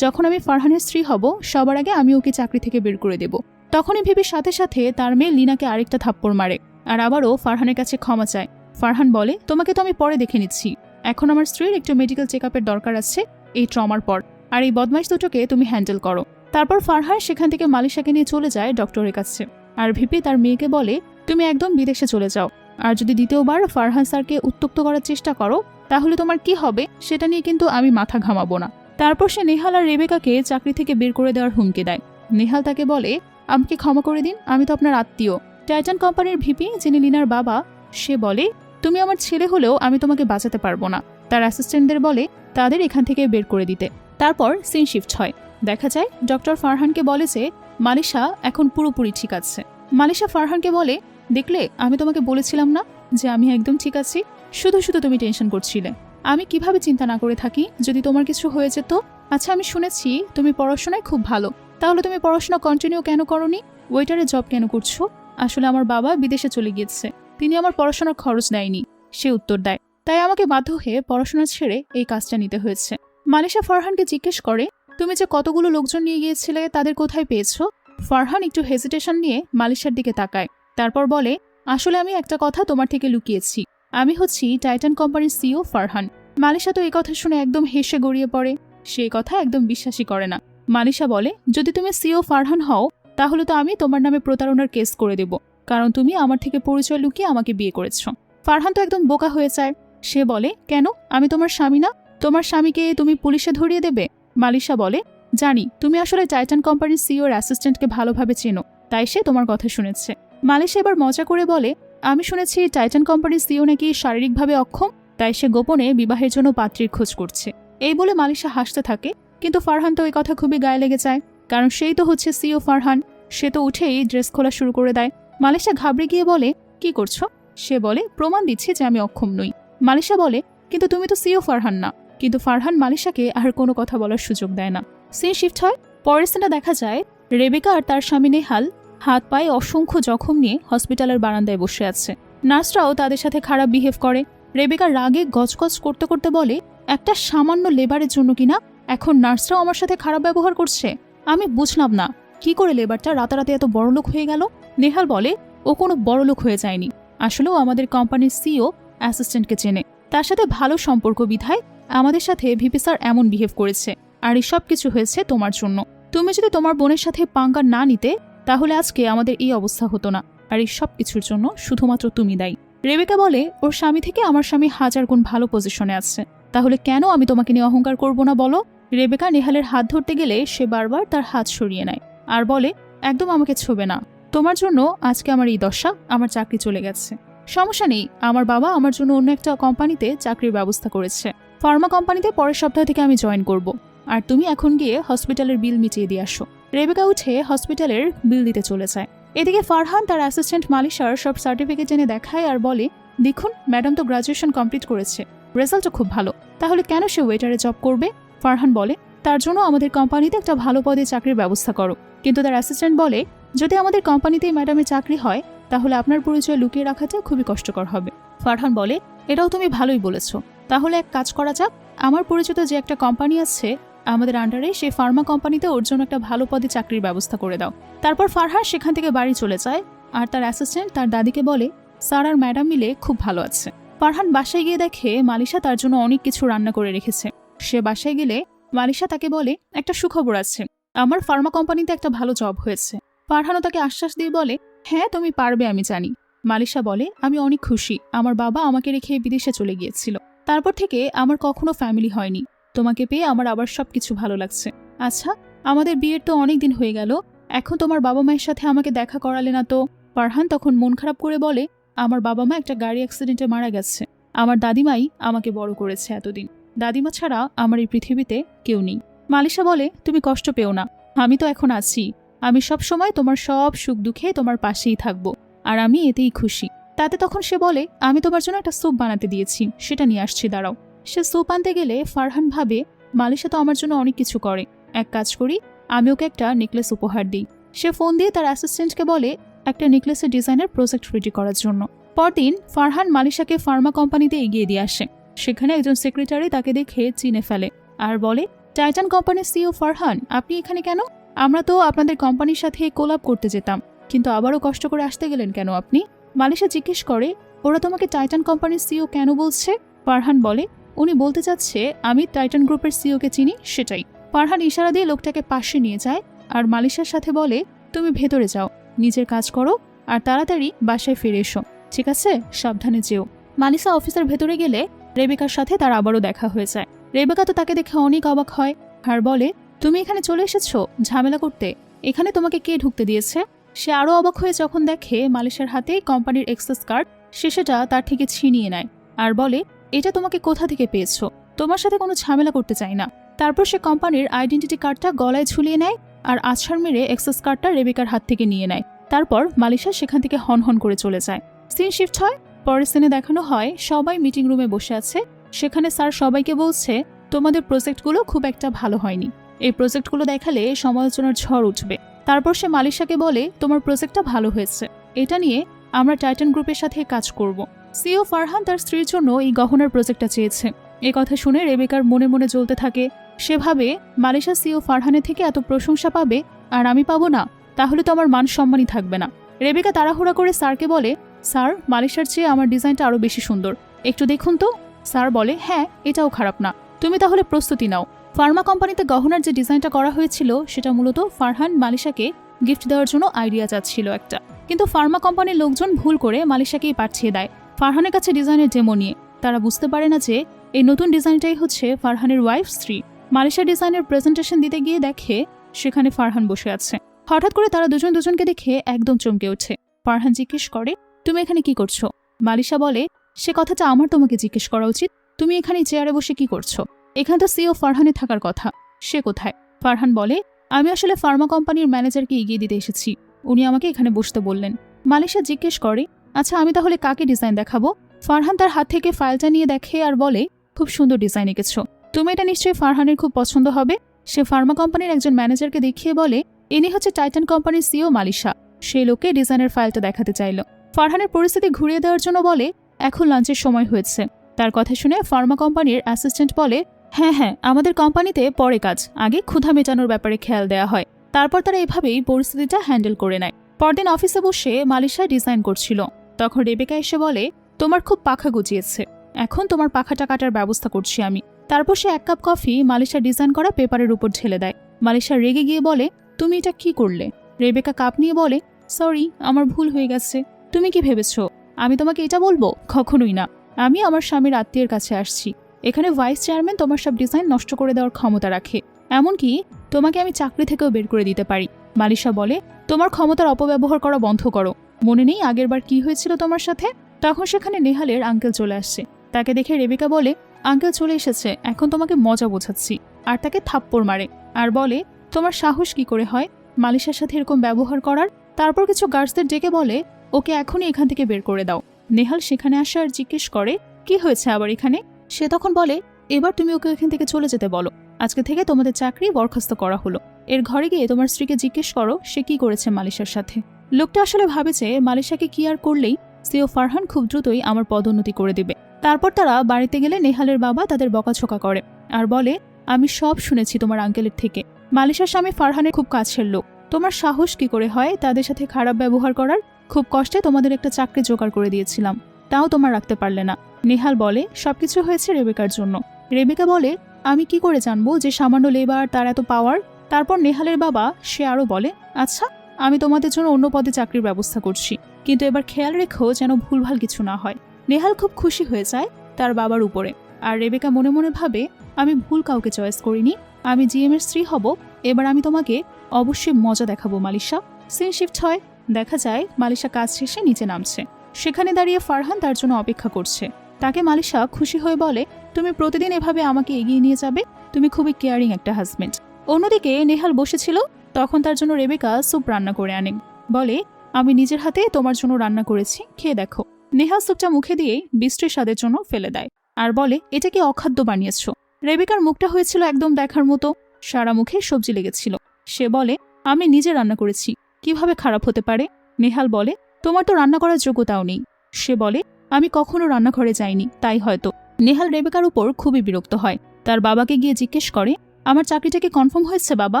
যখন আমি ফারহানের স্ত্রী হব সবার আগে আমি ওকে চাকরি থেকে বের করে দেব। তখনই ভিপির সাথে সাথে তার মেয়ে লিনাকে আরেকটা থাপ্পড় মারে আর আবারও ফারহানের কাছে ক্ষমা চায়। ফারহান বলে, তোমাকে তো আমি পরে দেখে নিচ্ছি, এখন আমার স্ত্রীর একটু মেডিকেল চেক আপের দরকার আছে এই ট্রমার পর, আর এই বদমাইশ দুটোকে তুমি হ্যান্ডেল করো। তারপর ফারহান সেখান থেকে মালিশাকে নিয়ে চলে যায় ডক্টরের কাছে। আর ভিপি তার মেয়েকে বলে, তুমি একদম বিদেশে চলে যাও, আর যদি দ্বিতীয়বার ফারহান স্যারকে উত্ত্যক্ত করার চেষ্টা করো তাহলে তোমার কি হবে সেটা নিয়ে কিন্তু আমি মাথা ঘামাবো না। তারপর সে নেহাল আর রেবেকাকে চাকরি থেকে বের করে দেওয়ার হুমকি দেয়। নেহাল তাকে বলে, আমাকে ক্ষমা করে দিন, আমি তো আপনার আত্মীয়। টাইটান কোম্পানির ভিপি যিনি লিনার বাবা, সে বলে, তুমি আমার ছেলে হলেও আমি তোমাকে বাঁচাতে পারবো না। তার অ্যাসিস্ট্যান্টদের বলে তাদের এখান থেকে বের করে দিতে। তারপর সিন শিফট হয়। দেখা যায় ডক্টর ফারহানকে বলে যে মালিশা এখন পুরোপুরি ঠিক আছে। মালিশা ফারহানকে বলে, দেখলে আমি তোমাকে বলেছিলাম না যে আমি একদম ঠিক আছি, শুধু শুধু তুমি টেনশন করছিলে। আমি কিভাবে চিন্তা না করে থাকি যদি তোমার কিছু হয়ে যেত। আচ্ছা, আমি শুনেছি তুমি পড়াশোনায় খুব ভালো, তাহলে তুমি পড়াশোনা কন্টিনিউ কেন করনি? ওয়েটারের জব কেন করছো? আসলে আমার বাবা বিদেশে চলে গিয়েছে, তিনি আমার পড়াশোনার খরচ দেয়নি, সে উত্তর দেয়, তাই আমাকে বাধ্য হয়ে পড়াশোনা ছেড়ে এই কাজটা নিতে হয়েছে। মালিশা ফারহানকে জিজ্ঞেস করে, তুমি যে কতগুলো লোকজন নিয়ে গিয়েছিলে তাদের কোথায় পেয়েছো? ফারহান একটু হেজিটেশন নিয়ে মালিশার দিকে তাকায়, তারপর বলে, আসলে আমি একটা কথা তোমার থেকে লুকিয়েছি, আমি হচ্ছি টাইটান কোম্পানির সিইও ফারহান। মালিশা তো এই কথা শুনে একদম হেসে গড়িয়ে পড়ে, সে কথা একদম বিশ্বাসই করে না। মালিশা বলে, যদি তুমি সিইও ফারহান হও তাহলে তো আমি তোমার নামে প্রতারণার কেস করে দেব, কারণ তুমি আমার থেকে পরিচয় লুকিয়ে আমাকে বিয়ে করেছো। ফারহান তো একদম বোকা হয়ে যায়। সে বলে, কেন? আমি তোমার স্বামী না? তোমার স্বামীকে তুমি পুলিশে ধরিয়ে দেবে? মালিশা বলে, জানি তুমি আসলে টাইটান কোম্পানির সিইওর অ্যাসিস্ট্যান্টকে ভালোভাবে চেনো, তাই সে তোমার কথা শুনেছে। মালিশা এবার মজা করে বলে, আমি শুনেছি টাইটান কোম্পানির সিইও নাকি শারীরিকভাবে অক্ষম, তাই সে গোপনে বিবাহের জন্য পাত্রীর খোঁজ করছে। এই বলে মালিশা হাসতে থাকে, কিন্তু ফারহান তো এই কথা খুবই গায়ে লেগে যায়, কারণ সেই তো হচ্ছে সিইও ফারহান। সে তো উঠেই ড্রেস খোলা শুরু করে দেয়। মালিশা ঘাবড়ে গিয়ে বলে, কি করছো? সে বলে, প্রমাণ দিচ্ছি যে আমি অক্ষম নই। মালিশা বলে, কিন্তু তুমি তো সিইও ফারহান না। কিন্তু ফারহান মালিশাকে আর কোনো কথা বলার সুযোগ দেয় না। সিন শিফট হয়। পরের সিনে দেখা যায় রেবেকা আর তার স্বামী নেহাল হাত পায়ে অসংখ্য জখম নিয়ে হসপিটালের বারান্দায় বসে আছে। নার্সরাও তাদের সাথে খারাপ বিহেভ করে। রেবেকা রাগে গজগজ করতে করতে বলে, একটা সামান্য লেবারের জন্য কিনা এখন নার্সরাও আমার সাথে খারাপ ব্যবহার করছে। আমি বুঝলাম না কি করে লেবারটা রাতারাতি এত বড়লোক হয়ে গেল। নেহাল বলে, ও কোনো বড়লোক হয়ে যায়নি, আসলেও আমাদের কোম্পানির সিইও অ্যাসিস্ট্যান্টকে চেনে, তার সাথে ভালো সম্পর্ক বিধায় আমাদের সাথে ভিপি স্যার এমন বিহেভ করেছে, আর এই সব কিছু হয়েছে তোমার জন্য। তুমি যদি তোমার বোনের সাথে পাঙ্গা না নিতে তাহলে আজকে আমাদের এই অবস্থা হতো না, আর এই সব কিছুর জন্য শুধুমাত্র তুমি দায়ী। রেবেকা বলে, ওর স্বামী থেকে আমার স্বামী 1000 গুণ ভালো পজিশনে আছে, তাহলে কেন আমি তোমাকে নিয়ে অহংকার করব না বলো? রেবেকা নেহালের হাত ধরতে গেলে সে বারবার তার হাত সরিয়ে নেয় আর বলে, একদম আমাকে ছোবে না, তোমার জন্য আজকে আমার এই দশা, আমার চাকরি চলে গেছে। সমস্যা নেই, আমার বাবা আমার জন্য অন্য একটা কোম্পানিতে চাকরির ব্যবস্থা করেছে, ফার্মা কোম্পানিতে পরের সপ্তাহ থেকে আমি জয়েন করব, আর তুমি এখন গিয়ে হসপিটালের বিল মিটিয়ে দিয়ে আসো। রেবেকা উঠে হসপিটালের বিল দিতে চলে যায়। এদিকে ফারহান তার অ্যাসিস্ট্যান্ট মালিশার সব সার্টিফিকেট এনে দেখায় আর বলে, দেখুন ম্যাডাম তো গ্রাজুয়েশন কমপ্লিট করেছে, রেজাল্টও খুব ভালো, তাহলে কেন সে ওয়েটারে জব করবে? ফারহান বলে, তার জন্য আমাদের কোম্পানিতে একটা ভালো পদে চাকরির ব্যবস্থা করো। কিন্তু তার অ্যাসিস্ট্যান্ট বলে, যদি আমাদের কোম্পানিতেই ম্যাডামের চাকরি হয় তাহলে আপনার পরিচয় লুকিয়ে রাখাটা খুবই কষ্টকর হবে। ফারহান বলে, এটাও তুমি ভালোই বলেছ, তাহলে এক কাজ করা যাক, আমার পরিচিত যে একটা কোম্পানি আছে আমাদের আন্ডারে, সেই ফার্মা কোম্পানিতে ওর জন্য একটা ভালো পদে চাকরির ব্যবস্থা করে দাও। তারপর ফারহান সেখান থেকে বাড়ি চলে যায়, আর তার অ্যাসিস্ট্যান্ট তার দাদিকে বলে, স্যার আর ম্যাডাম মিলে খুব ভালো আছে। ফারহান বাসায় গিয়ে দেখে মালিশা তার জন্য অনেক কিছু রান্না করে রেখেছে। সে বাসায় গেলে মালিশা তাকে বলে, একটা সুখবর আছে, আমার ফার্মা কোম্পানিতে একটা ভালো জব হয়েছে। ফারহানও তাকে আশ্বাস দিয়ে বলে, হ্যাঁ তুমি পারবে, আমি জানি। মালিশা বলে, আমি অনেক খুশি, আমার বাবা আমাকে রেখে বিদেশে চলে গিয়েছিল, তারপর থেকে আমার কখনো ফ্যামিলি হয়নি, তোমাকে পেয়ে আমার আবার সবকিছু ভালো লাগছে। আচ্ছা, আমাদের বিয়ের তো অনেক দিন হয়ে গেল, এখন তোমার বাবা মায়ের সাথে আমাকে দেখা করালে না তো? ফারহান তখন মন খারাপ করে বলে, আমার বাবা মা একটা গাড়ি অ্যাক্সিডেন্টে মারা গেছে, আমার দাদিমাই আমাকে বড় করেছে এতদিন, দাদিমা ছাড়া আমার এই পৃথিবীতে কেউ নেই। মালিশা বলে, তুমি কষ্ট পেও না, আমি তো এখন আছি, আমি সব সময় তোমার সব সুখ দুঃখে তোমার পাশেই থাকবো, আর আমি এতেই খুশি। তাতে তখন সে বলে, আমি তোমার জন্য একটা স্যুপ বানাতে দিয়েছি, সেটা নিয়ে আসছি, দাঁড়াও। সে স্যুপ আনতে গেলে ফারহান ভাবে, মালিশা তো আমার জন্য অনেক কিছু করে, এক কাজ করি, আমি ওকে একটা নেকলেস উপহার দিই। সে ফোন দিয়ে তার অ্যাসিস্ট্যান্টকে বলে একটা নেকলেসের ডিজাইনের প্রজেক্ট রেডি করার জন্য। পরদিন ফারহান মালিশাকে ফার্মা কোম্পানিতে এগিয়ে দিয়ে আসে। সেখানে একজন সেক্রেটারি তাকে দেখে চিনে ফেলে আর বলে, টাইটান কোম্পানির সিইও ফারহান, আপনি এখানে কেন? আমরা তো আপনাদের কোম্পানির সাথে কোলাপ করতে যেতাম, কিন্তু আবারও কষ্ট করে আসতে গেলেন কেন আপনি? মালিশা জিজ্ঞেস করে, ওরা তোমাকে টাইটান কোম্পানির সিইও কেন বলছে? ফারহান বলে, উনি বলতে চাচ্ছে আমি টাইটান গ্রুপের সিইওকে চিনি, সেটাই। ফারহান ইশারা দিয়ে লোকটাকে পাশে নিয়ে যায় আর মালিশার সাথে বলে, তুমি ভেতরে যাও, নিজের কাজ করো আর তাড়াতাড়ি বাসায় ফিরে এসো, ঠিক আছে? সাবধানে যেও। মালিশা অফিসের ভেতরে গেলে রেবেকার সাথে তার আবারও দেখা হয়ে যায়। রেবেকা তো তাকে দেখে অনেক অবাক হয় আর বলে, তুমি এখানে চলে এসেছো ঝামেলা করতে, এখানে তোমাকে কে ঢুকতে দিয়েছে? সে আরও অবাক হয়ে যখন দেখে মালিশার হাতে কোম্পানির এক্সেস কার্ড, সে সেটা তার থেকে ছিনিয়ে নেয় আর বলে, এটা তোমাকে কোথা থেকে পেয়েছো? তোমার সাথে কোনো ঝামেলা করতে চাই না। তারপর সে কোম্পানির আইডেন্টিটি কার্ডটা গলায় ঝুলিয়ে নেয় আর আছাড় মেরে এক্সেস কার্ডটা রেবেকার হাত থেকে নিয়ে নেয়। তারপর মালিশা সেখান থেকে হনহন করে চলে যায়। সিন শিফট হয়। পরের সিনে দেখানো হয় সবাই মিটিং রুমে বসে আছে। সেখানে স্যার সবাইকে বলছে, তোমাদের প্রজেক্টগুলো খুব একটা ভালো হয়নি, এই প্রজেক্টগুলো দেখালে সমালোচনার ঝড় উঠবে। তারপর সে মালিশাকে বলে, তোমার প্রজেক্টটা ভালো হয়েছে, এটা নিয়ে আমরা টাইটান গ্রুপের সাথে কাজ করব। সিইও ফারহান তার স্ত্রীর জন্য এই গহনার প্রজেক্টটা চেয়েছে। এই কথা শুনে রেবেকার মনে মনে জ্বলতে থাকে। সে ভাবে, মালিশা সিইও ফারহানের থেকে এত প্রশংসা পাবে আর আমি পাবো না, তাহলে তো আমার মান সম্মানই থাকবে না। রেবেকা তাড়াহুড়া করে স্যারকে বলে, স্যার মালিশার চেয়ে আমার ডিজাইনটা আরো বেশি সুন্দর, একটু দেখুন তো। স্যার বলে, হ্যাঁ এটাও খারাপ না, তুমি তাহলে প্রস্তুতি নাও। ফার্মা কোম্পানিতে গহনার যে ডিজাইনটা করা হয়েছিল সেটা মূলত ফারহান মালিশাকে গিফট দেওয়ার জন্য আইডিয়া চাচ্ছিল একটা, কিন্তু ফার্মা কোম্পানির লোকজন ভুল করে মালিশাকেই পাঠিয়ে দেয় ফারহানের কাছে ডিজাইনের ডেমো নিয়ে। তারা বুঝতে পারে না যে এই নতুন ডিজাইনটাই হচ্ছে ফারহানের ওয়াইফ স্ত্রী। মালিশা ডিজাইনের প্রেজেন্টেশন দিতে গিয়ে দেখে সেখানে ফারহান বসে আছে। হঠাৎ করে তারা দুজন দুজনকে দেখে একদম চমকে ওঠে। ফারহান জিজ্ঞেস করে, তুমি এখানে কি করছো? মালিশা বলে, সে কথাটা আমার তোমাকে জিজ্ঞেস করা উচিত, তুমি এখানে চেয়ারে বসে কি করছো? এখানে তো সিইও ফারহানের থাকার কথা, সে কোথায়? ফারহান বলে, আমি আসলে ফার্মা কোম্পানির ম্যানেজারকে এগিয়ে দিতে এসেছি, উনি আমাকে এখানে বসতে বললেন। মালিশা জিজ্ঞেস করে, আচ্ছা আমি তাহলে কাকে ডিজাইন দেখাবো? ফারহান তার হাত থেকে ফাইলটা নিয়ে দেখে আর বলে, খুব সুন্দর ডিজাইন এঁকেছো তুমি, এটা নিশ্চয়ই ফারহানের খুব পছন্দ হবে। সে ফার্মা কোম্পানির একজন ম্যানেজারকে দেখিয়ে বলে, ইনি হচ্ছে টাইটান কোম্পানির সিইও মালিশা। সেই লোকে ডিজাইনের ফাইলটা দেখাতে চাইল। ফারহানের পরিস্থিতি ঘুরিয়ে দেওয়ার জন্য বলে, এখন লাঞ্চের সময় হয়েছে। তার কথা শুনে ফার্মা কোম্পানির অ্যাসিস্ট্যান্ট বলে, হ্যাঁ আমাদের কোম্পানিতে পরে কাজ, আগে ক্ষুধা মেটানোর ব্যাপারে খেয়াল দেওয়া হয়। তারপর তারা এভাবেই পরিস্থিতিটা হ্যান্ডেল করে নেয়। পরদিন অফিসে বসে মালিশা ডিজাইন করছিল, তখন রেবেকা এসে বলে, তোমার খুব পাখা গজিয়েছে, এখন তোমার পাখাটা কাটার ব্যবস্থা করছি আমি। তারপর সে 1 কাপ কফি মালিশা ডিজাইন করা পেপারের উপর ঢেলে দেয়। মালিশা রেগে গিয়ে বলে, তুমি এটা কি করলে? রেবেকা কাপ নিয়ে বলে, সরি, আমার ভুল হয়ে গেছে। তুমি কি ভেবেছো আমি তোমাকে এটা বলবো? কখনোই না। আমি আমার স্বামীর আত্মীয়ের কাছে আসছি। এখানে ভাইস চেয়ারম্যান তোমার সব ডিজাইন নষ্ট করে দেওয়ার ক্ষমতা রাখে। এমনকি তোমাকে আমি চাকরি থেকেও বের করে দিতে পারি। মালিশা বলে, তোমার ক্ষমতার অপব্যবহার করা বন্ধ করো। মনে নেই আগের বার কি হয়েছিল তোমার সাথে? তখন সেখানে নেহালের আঙ্কেল চলে আসছে। তাকে দেখে রেবেকা বলে, আঙ্কেল চলে এসেছে, এখন তোমাকে মজা বোঝাচ্ছি। আর তাকে থাপ্পড় মারে আর বলে, তোমার সাহস কি করে হয় মালিশার সাথে এরকম ব্যবহার করার? তারপর কিছু গার্ডসদের ডেকে বলে, ওকে এখনই এখান থেকে বের করে দাও। নেহাল সেখানে আসে আর জিজ্ঞেস করে, কি হয়েছে আবার এখানে? সে তখন বলে, এবার তুমি ওকে এখান থেকে চলে যেতে বলো। আজকে থেকে তোমাদের চাকরি বরখাস্ত করা হলো। এর ঘরে গিয়ে তোমার স্ত্রীকে জিজ্ঞেস করো সে কি করেছে মালিশার সাথে। লোকটা আসলে ভাবেছে মালিশাকে কি আর করলেই সিও ফারহান খুব দ্রুতই আমার পদোন্নতি করে দিবে। তারপর তারা বাড়িতে গেলে নেহালের বাবা তাদের বকাঝকা করে আর বলে, আমি সব শুনেছি তোমার আঙ্কেলের থেকে। মালিশার স্বামী ফারহানের খুব কাছের লোক। তোমার সাহস কি করে হয় তাদের সাথে খারাপ ব্যবহার করার? খুব কষ্টে তোমাদের একটা চাকরি জোগাড় করে দিয়েছিলাম, তাও তোমার রাখতে পারলে না। নেহাল বলে, সবকিছু হয়েছে রেবেকার জন্য। রেবেকা বলে, আমি কি করে জানবো যে সামান্য লেবার তার এত পাওয়ার? তারপর নেহালের বাবা সে আরও বলে, আচ্ছা, আমি তোমাদের জন্য অন্য পদে চাকরির ব্যবস্থা করছি, কিন্তু এবার খেয়াল রেখো যেন ভুলভাল কিছু না হয়। নেহাল খুব খুশি হয়ে যায় তার বাবার উপরে। আর রেবেকা মনে মনে ভাবে, আমি ভুল কাউকে চয়েস করিনি, আমি জিএম এর স্ত্রী হব। এবার আমি তোমাকে অবশ্যই মজা দেখাবো মালিশা। সিন শিফট হয়। দেখা যায় মালিশা কাজ শেষে নিচে নামছে। সেখানে দাঁড়িয়ে ফারহান তার জন্য অপেক্ষা করছে। তাকে মালিশা খুশি হয়ে বলে, তুমি প্রতিদিন এভাবে আমাকে এগিয়ে নিয়ে যাবে। তুমি খুবই কেয়ারিং একটা হাজবেন্ড। অন্যদিকে নেহাল বসেছিল, তখন তার জন্য রেবেকা স্যুপ রান্না করে আনে। বলে, আমি নিজের হাতে তোমার জন্য রান্না করেছি, খেয়ে দেখো। নেহাল স্যুপটা মুখে দিয়ে বৃষ্টির স্বাদের জন্য ফেলে দেয় আর বলে, এটা কি অখাদ্য বানিয়েছ? রেবেকার মুখটা হয়েছিল একদম দেখার মতো, সারা মুখে সবজি লেগেছিল। সে বলে, আমি নিজে রান্না করেছি, কিভাবে খারাপ হতে পারে? নেহাল বলে, তোমার তো রান্না করার যোগ্যতাও নেই। সে বলে, আমি কখনো রান্নাঘরে যাইনি, তাই হয়তো। নেহাল রেবেকার উপর খুবই বিরক্ত হয়। তার বাবাকে গিয়ে জিজ্ঞেস করে, আমার চাকরিটা কি কনফার্ম হয়েছে বাবা?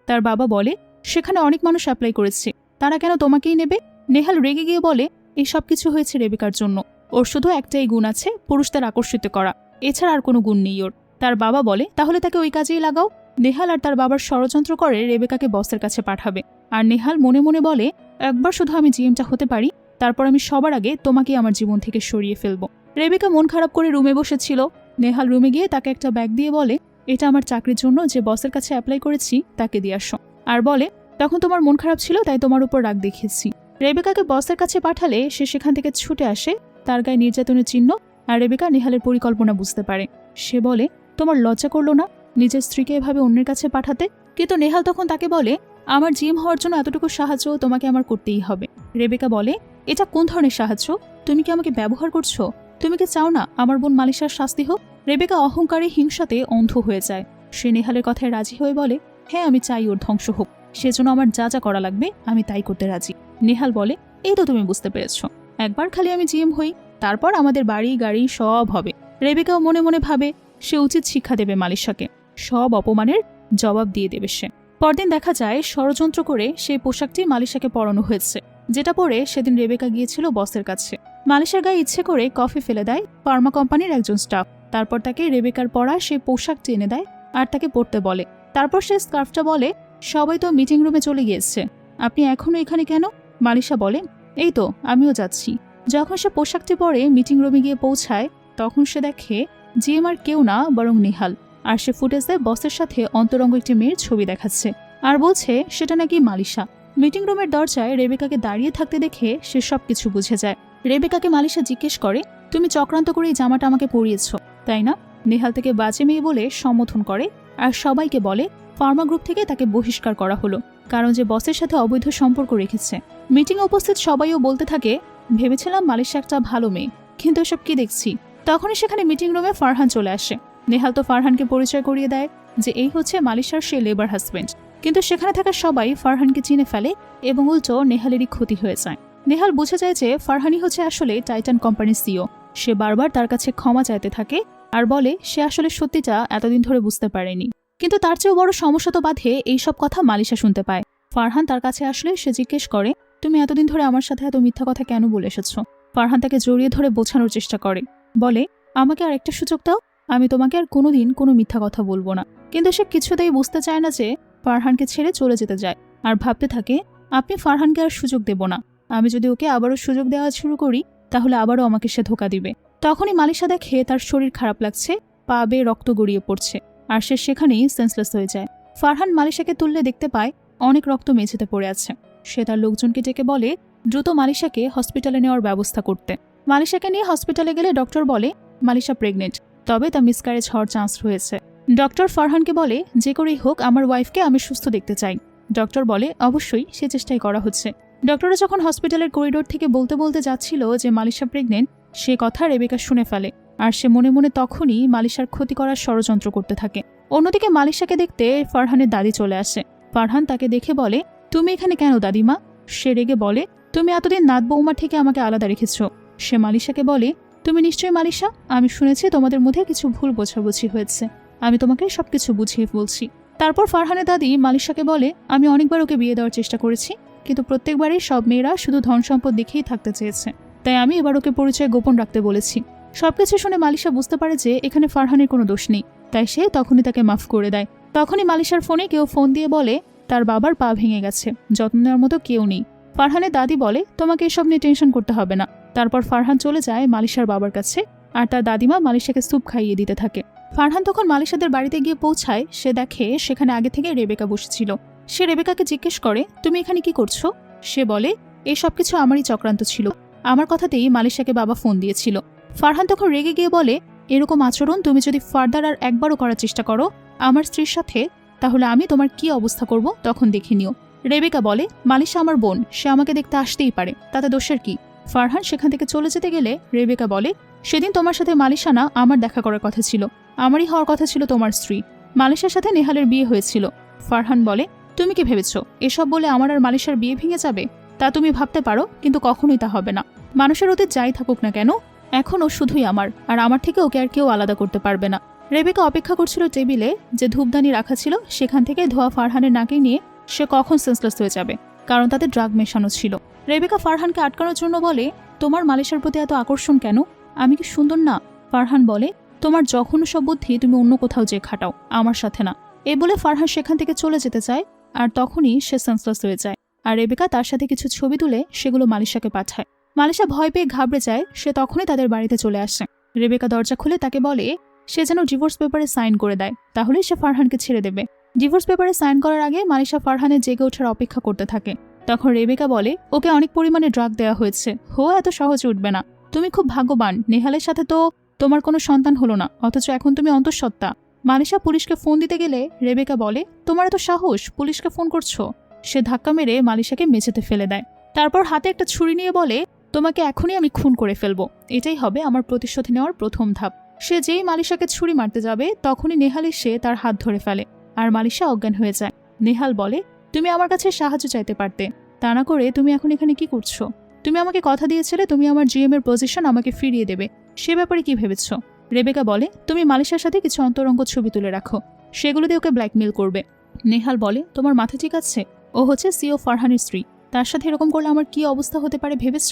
তার বাবা বলে, সেখানে অনেক মানুষ অ্যাপ্লাই করেছে, তারা কেন তোমাকেই নেবে? নেহাল রেগে গিয়ে বলে, এই সব কিছু হয়েছে রেবেকার জন্য। ওর শুধু একটাই গুণ আছে, পুরুষদের আকর্ষিত করা, এছাড়া আর কোনো গুণ নেই ওর। তার বাবা বলে, তাহলে তাকে ওই কাজেই লাগাও। নেহাল আর তার বাবার ষড়যন্ত্র করে রেবেকাকে বসের কাছে পাঠাবে। আর নেহাল মনে মনে বলে, একবার শুধু আমি জিএমটা হতে পারি, তারপর আমি সবার আগে তোমাকে আমার জীবন থেকে সরিয়ে ফেলবো। রেবেকা মন খারাপ করে রুমে বসেছিল। নেহাল রুমে গিয়ে তাকে একটা ব্যাগ দিয়ে বলে, এটা আমার চাকরির জন্য যে বসের কাছে অ্যাপ্লাই করেছি তাকে দিয়ে আসো। আর বলে, তখন তোমার মন খারাপ ছিল তাই তোমার উপর রাগ দেখিয়েছি। রেবেকাকে বসের কাছে পাঠালে সে সেখান থেকে ছুটে আসে, তার গায়ে নির্যাতনের চিহ্ন। আর রেবেকা নেহালের পরিকল্পনা বুঝতে পারে। সে বলে, তোমার লজ্জা করলো না নিজের স্ত্রীকে এভাবে অন্যের কাছে পাঠাতে? কিন্তু নেহাল তখন তাকে বলে, আমার জিএম হওয়ার জন্য এতটুকু সাহায্য তোমাকে আমার করতেই হবে। রেবেকা বলে, এটা কোন ধরনের সাহায্য? তুমি কি আমাকে ব্যবহার করছো? তুমি কি চাও না আমার বোন মালিশার শাস্তি হোক? রেবেকা অহংকারে হিংসাতে অন্ধ হয়ে যায়। সে নেহালের কথায় রাজি হয়ে বলে, হ্যাঁ, আমি চাই ওর ধ্বংস হোক, সেজন্য আমার যা যা করা লাগবে আমি তাই করতে রাজি। নেহাল বলে, এই তো তুমি বুঝতে পেরেছ, একবার খালি আমি জিএম হই, তারপর আমাদের বাড়ি গাড়ি সব হবে। রেবেকাও মনে মনে ভাবে সে উচিত শিক্ষা দেবে মালিশাকে, সব অপমানের জবাব দিয়ে দেবে সে। পরদিন দেখা যায় ষড়যন্ত্র করে সেই পোশাকটি মালিশাকে পরানো হয়েছে, যেটা পরে সেদিন রেবেকা গিয়েছিল বসের কাছে। মালিশার গায়ে ইচ্ছে করে কফি ফেলে দেয় ফার্মা কোম্পানির একজন স্টাফ। তারপর তাকে রেবেকার পরা সেই পোশাকটি এনে দেয় আর তাকে পরতে বলে। তারপর সে স্কার্ফটা বলে, সবাই তো মিটিং রুমে চলে গিয়েছে, আপনি এখনো এখানে কেন? মালিশা বলে, এই তো আমিও যাচ্ছি। যখন সে পোশাকটি পরে মিটিং রুমে গিয়ে পৌঁছায়, তখন সে দেখে জিএম আর কেউ না বরং নেহাল। আর সে ফুটেজে বসের সাথে অন্তরঙ্গ একটি মেয়ের ছবি দেখাচ্ছে আর বলছে সেটা নাকি মালিশা। মিটিং রুমের দরজায় রেবেকাকে দাঁড়িয়ে থাকতে দেখে সে সবকিছু বুঝে যায়। রেবেকাকে মালিশা জিজ্ঞেস করে, তুমি চক্রান্ত করে এই জামাটা আমাকে পরিয়েছ, তাই না? নেহাল থেকে বাজে মেয়ে বলে সম্বোধন করে আর সবাইকে বলে ফার্মা গ্রুপ থেকে তাকে বহিষ্কার করা হলো, কারণ যে বসের সাথে অবৈধ সম্পর্ক রেখেছে। মিটিংয়ে উপস্থিত সবাইও বলতে থাকে, ভেবেছিলাম মালিশা একটা ভালো মেয়ে, কিন্তু এসব কি দেখছি। তখনই সেখানে মিটিং রুমে ফারহান চলে আসে। নেহাল তো ফারহানকে পরিচয় করিয়ে দেয় যে এই হচ্ছে মালিশার সে লেবার হাজবেন্ড। কিন্তু সেখানে থাকা সবাই ফারহানকে চিনে ফেলে এবং উল্টো নেহালেরই ক্ষতি হয়ে যায়। নেহাল বুঝে যায় যে ফারহানই হচ্ছে আসলে টাইটান কোম্পানির সিও। সে বারবার তার কাছে ক্ষমা চাইতে থাকে আর বলে সে আসলে সত্যিটা এতদিন ধরে বুঝতে পারেনি। কিন্তু তার চেয়েও বড় সমস্যা তো বাধে এইসব কথা মালিশা শুনতে পায়। ফারহান তার কাছে আসলে সে জিজ্ঞেস করে, তুমি এতদিন ধরে আমার সাথে এত মিথ্যা কথা কেন বলে এসেছো? ফারহান তাকে জড়িয়ে ধরে বোঝানোর চেষ্টা করে, বলে, আমাকে আর একটা সুযোগ দাও, আমি তোমাকে আর কোনোদিন কোনো মিথ্যা কথা বলবো না। কিন্তু সে কিছুতেই বুঝতে চায় না যে ফারহানকে ছেড়ে চলে যেতে যায়, আর ভাবতে থাকে আপনি ফারহানকে আর সুযোগ দেব না। আমি যদি ওকে আবারও সুযোগ দেওয়া শুরু করি তাহলে আবারও আমাকে সে ধোকা দিবে। তখনই মালিশা দেখে তার শরীর খারাপ লাগছে, পা বেয়ে রক্ত গড়িয়ে পড়ছে, আর সে সেখানেই সেন্সলেস হয়ে যায়। ফারহান মালিশাকে তুললে দেখতে পায় অনেক রক্ত মেঝেতে পড়ে আছে। সে তার লোকজনকে ডেকে বলে দ্রুত মালিশাকে হসপিটালে নেওয়ার ব্যবস্থা করতে। মালিশাকে নিয়ে হসপিটালে গেলে ডক্টর বলে মালিশা প্রেগনেন্ট, তবে তা মিসক্যারেজ হওয়ার চান্স রয়েছে। ডক্টর ফারহানকে বলে যে করেই হোক আমার ওয়াইফকে আমি সুস্থ দেখতে চাই। ডক্টর বলে অবশ্যই, সে চেষ্টাই করা হচ্ছে। ডক্টররা যখন হসপিটালের করিডোর থেকে বলতে বলতে যাচ্ছিল যে মালিশা প্রেগনেন্ট, সে কথা রেবেকা শুনে ফেলে, আর সে মনে মনে তখনই মালিশার ক্ষতি করার ষড়যন্ত্র করতে থাকে। অন্যদিকে মালিশাকে দেখতে ফারহানের দাদি চলে আসে। ফারহান তাকে দেখে বলে তুমি এখানে কেন দাদিমা? সে রেগে বলে তুমি এতদিন নাত বৌমা থেকে আমাকে আলাদা রেখেছ। সে মালিশাকে বলে তুমি নিশ্চয়ই মালিশা, আমি শুনেছি তোমাদের মধ্যে কিছু ভুল বোঝাবুঝি হয়েছে, আমি তোমাকে সবকিছু বুঝিয়ে বলছি। তারপর ফারহানের দাদি মালিশাকে বলে আমি অনেকবার ওকে বিয়ে দেওয়ার চেষ্টা করেছি, কিন্তু প্রত্যেকবারই সব মেয়েরা শুধু ধন সম্পদ দেখেই থাকতে চেয়েছে, তাই আমি এবার ওকে পরিচয় গোপন রাখতে বলেছি। সবকিছু শুনে মালিশা বুঝতে পারে যে এখানে ফারহানের কোনো দোষ নেই, তাই সে তখনই তাকে মাফ করে দেয়। তখনই মালিশার ফোনে কেউ ফোন দিয়ে বলে তার বাবার পা ভেঙে গেছে, যত্ন নেওয়ার মতো কেউ নেই। ফারহানের দাদি বলে তোমাকে এসব নিয়ে টেনশন করতে হবে না। তারপর ফারহান চলে যায় মালিশার বাবার কাছে, আর তার দাদিমা মালিশাকে স্যুপ খাইয়ে দিতে থাকে। ফারহান তখন মালিশাদের বাড়িতে গিয়ে পৌঁছায়। সে দেখে সেখানে আগে থেকে রেবেকা বসেছিল। সে রেবেকাকে জিজ্ঞেস করে তুমি এখানে কি করছো? সে বলে এই সবকিছু আমারই চক্রান্ত ছিল, আমার কথাতেই মালিশাকে বাবা ফোন দিয়েছিল। ফারহান তখন রেগে গিয়ে বলে এরকম আচরণ তুমি যদি ফার্দার আর একবারও করার চেষ্টা করো আমার স্ত্রীর সাথে, তাহলে আমি তোমার কি অবস্থা করব তখন দেখে নিও। রেবেকা বলে মালিশা আমার বোন, সে আমাকে দেখতে আসতেই পারে, তাতে দোষের কি? ফারহান সেখান থেকে চলে যেতে গেলে রেবেকা বলে সেদিন তোমার সাথে মালিশা না আমার দেখা করার কথা ছিল, আমারই হওয়ার কথা ছিল তোমার স্ত্রী। মালিশার সাথে নেহালের বিয়ে হয়েছিল। ফারহান বলে তুমি কি ভেবেছ এসব বলে আমার আর মালিশার বিয়ে ভেঙে যাবে? তা তুমি ভাবতে পারো, কিন্তু কখনোই তা হবে না। মানুষের অতীত যাই থাকুক না কেন, এখন ও শুধুই আমার, আর আমার থেকে ওকে আর কেউ আলাদা করতে পারবে না। রেবেকা অপেক্ষা করছিল টেবিলে যে ধূপদানি রাখা ছিল সেখান থেকে ধোয়া ফারহানের নাকে নিয়ে সে কখন সেন্সলেস হয়ে যাবে, কারণ তাতে ড্রাগ মেশানো ছিল। রেবেকা ফারহানকে আটকানোর জন্য বলে তোমার মালিশার প্রতি এত আকর্ষণ কেন? আমি কি সুন্দর না? ফারহান বলে তোমার যখন সব বুদ্ধি তুমি অন্য কোথাও যেয়ে খাটাও, আমার সাথে না। এই বলে ফারহান সেখান থেকে চলে যেতে চায়, আর তখনই সে সেন্সলেস হয়ে যায়। আর রেবেকা তার সাথে কিছু ছবি তুলে সেগুলো মালিশাকে পাঠায়। মালিশা ভয় পেয়ে ঘাবড়ে যায়। সে তখনই তাদের বাড়িতে চলে আসে। রেবেকা দরজা খুলে তাকে বলে সে যেন ডিভোর্স পেপারে সাইন করে দেয়, তাহলেই সে ফারহানকে ছেড়ে দেবে। ডিভোর্স পেপারে সাইন করার আগে মালিশা ফারহানের জেগে ওঠার অপেক্ষা করতে থাকে। তখন রেবেকা বলে ওকে অনেক পরিমাণে ড্রাগ দেওয়া হয়েছে, হো এত সহজে উঠবে না। তুমি খুব ভাগ্যবান, নেহালের সাথে তো তোমার কোনো সন্তান হলো না, অথচ এখন তুমি অন্তঃসত্ত্বা। মালিশা পুলিশকে ফোন দিতে গেলে রেবেকা বলে তোমার এত সাহস, পুলিশকে ফোন করছো? সে ধাক্কা মেরে মালিশাকে মেঝেতে ফেলে দেয়। তারপর হাতে একটা ছুরি নিয়ে বলে তোমাকে এখনই আমি খুন করে ফেলবো, এটাই হবে আমার প্রতিশোধ নেওয়ার প্রথম ধাপ। সে যেই মালিশাকে ছুরি মারতে যাবে তখনই নেহাল এসে তার হাত ধরে ফেলে, আর মালিশা অজ্ঞান হয়ে যায়। নেহাল বলে তুমি আমার কাছে সাহায্য চাইতে পারতে, তা না করে তুমি এখন এখানে কি করছো? তুমি আমাকে কথা দিয়েছিলে তুমি আমার জিএম এর পজিশন আমাকে ফিরিয়ে দেবে, সে ব্যাপারে কি ভেবেছ? রেবেকা বলে তুমি মালিশার সাথে কিছু অন্তরঙ্গ ছবি তুলে রাখো, সেগুলো দিয়ে ওকে ব্ল্যাকমেল করবে। নেহাল বলে তোমার মাথা ঠিক আছে? ও হচ্ছে সিও ফারহানের স্ত্রী, তার সাথে এরকম করলে আমার কি অবস্থা হতে পারে ভেবেছ?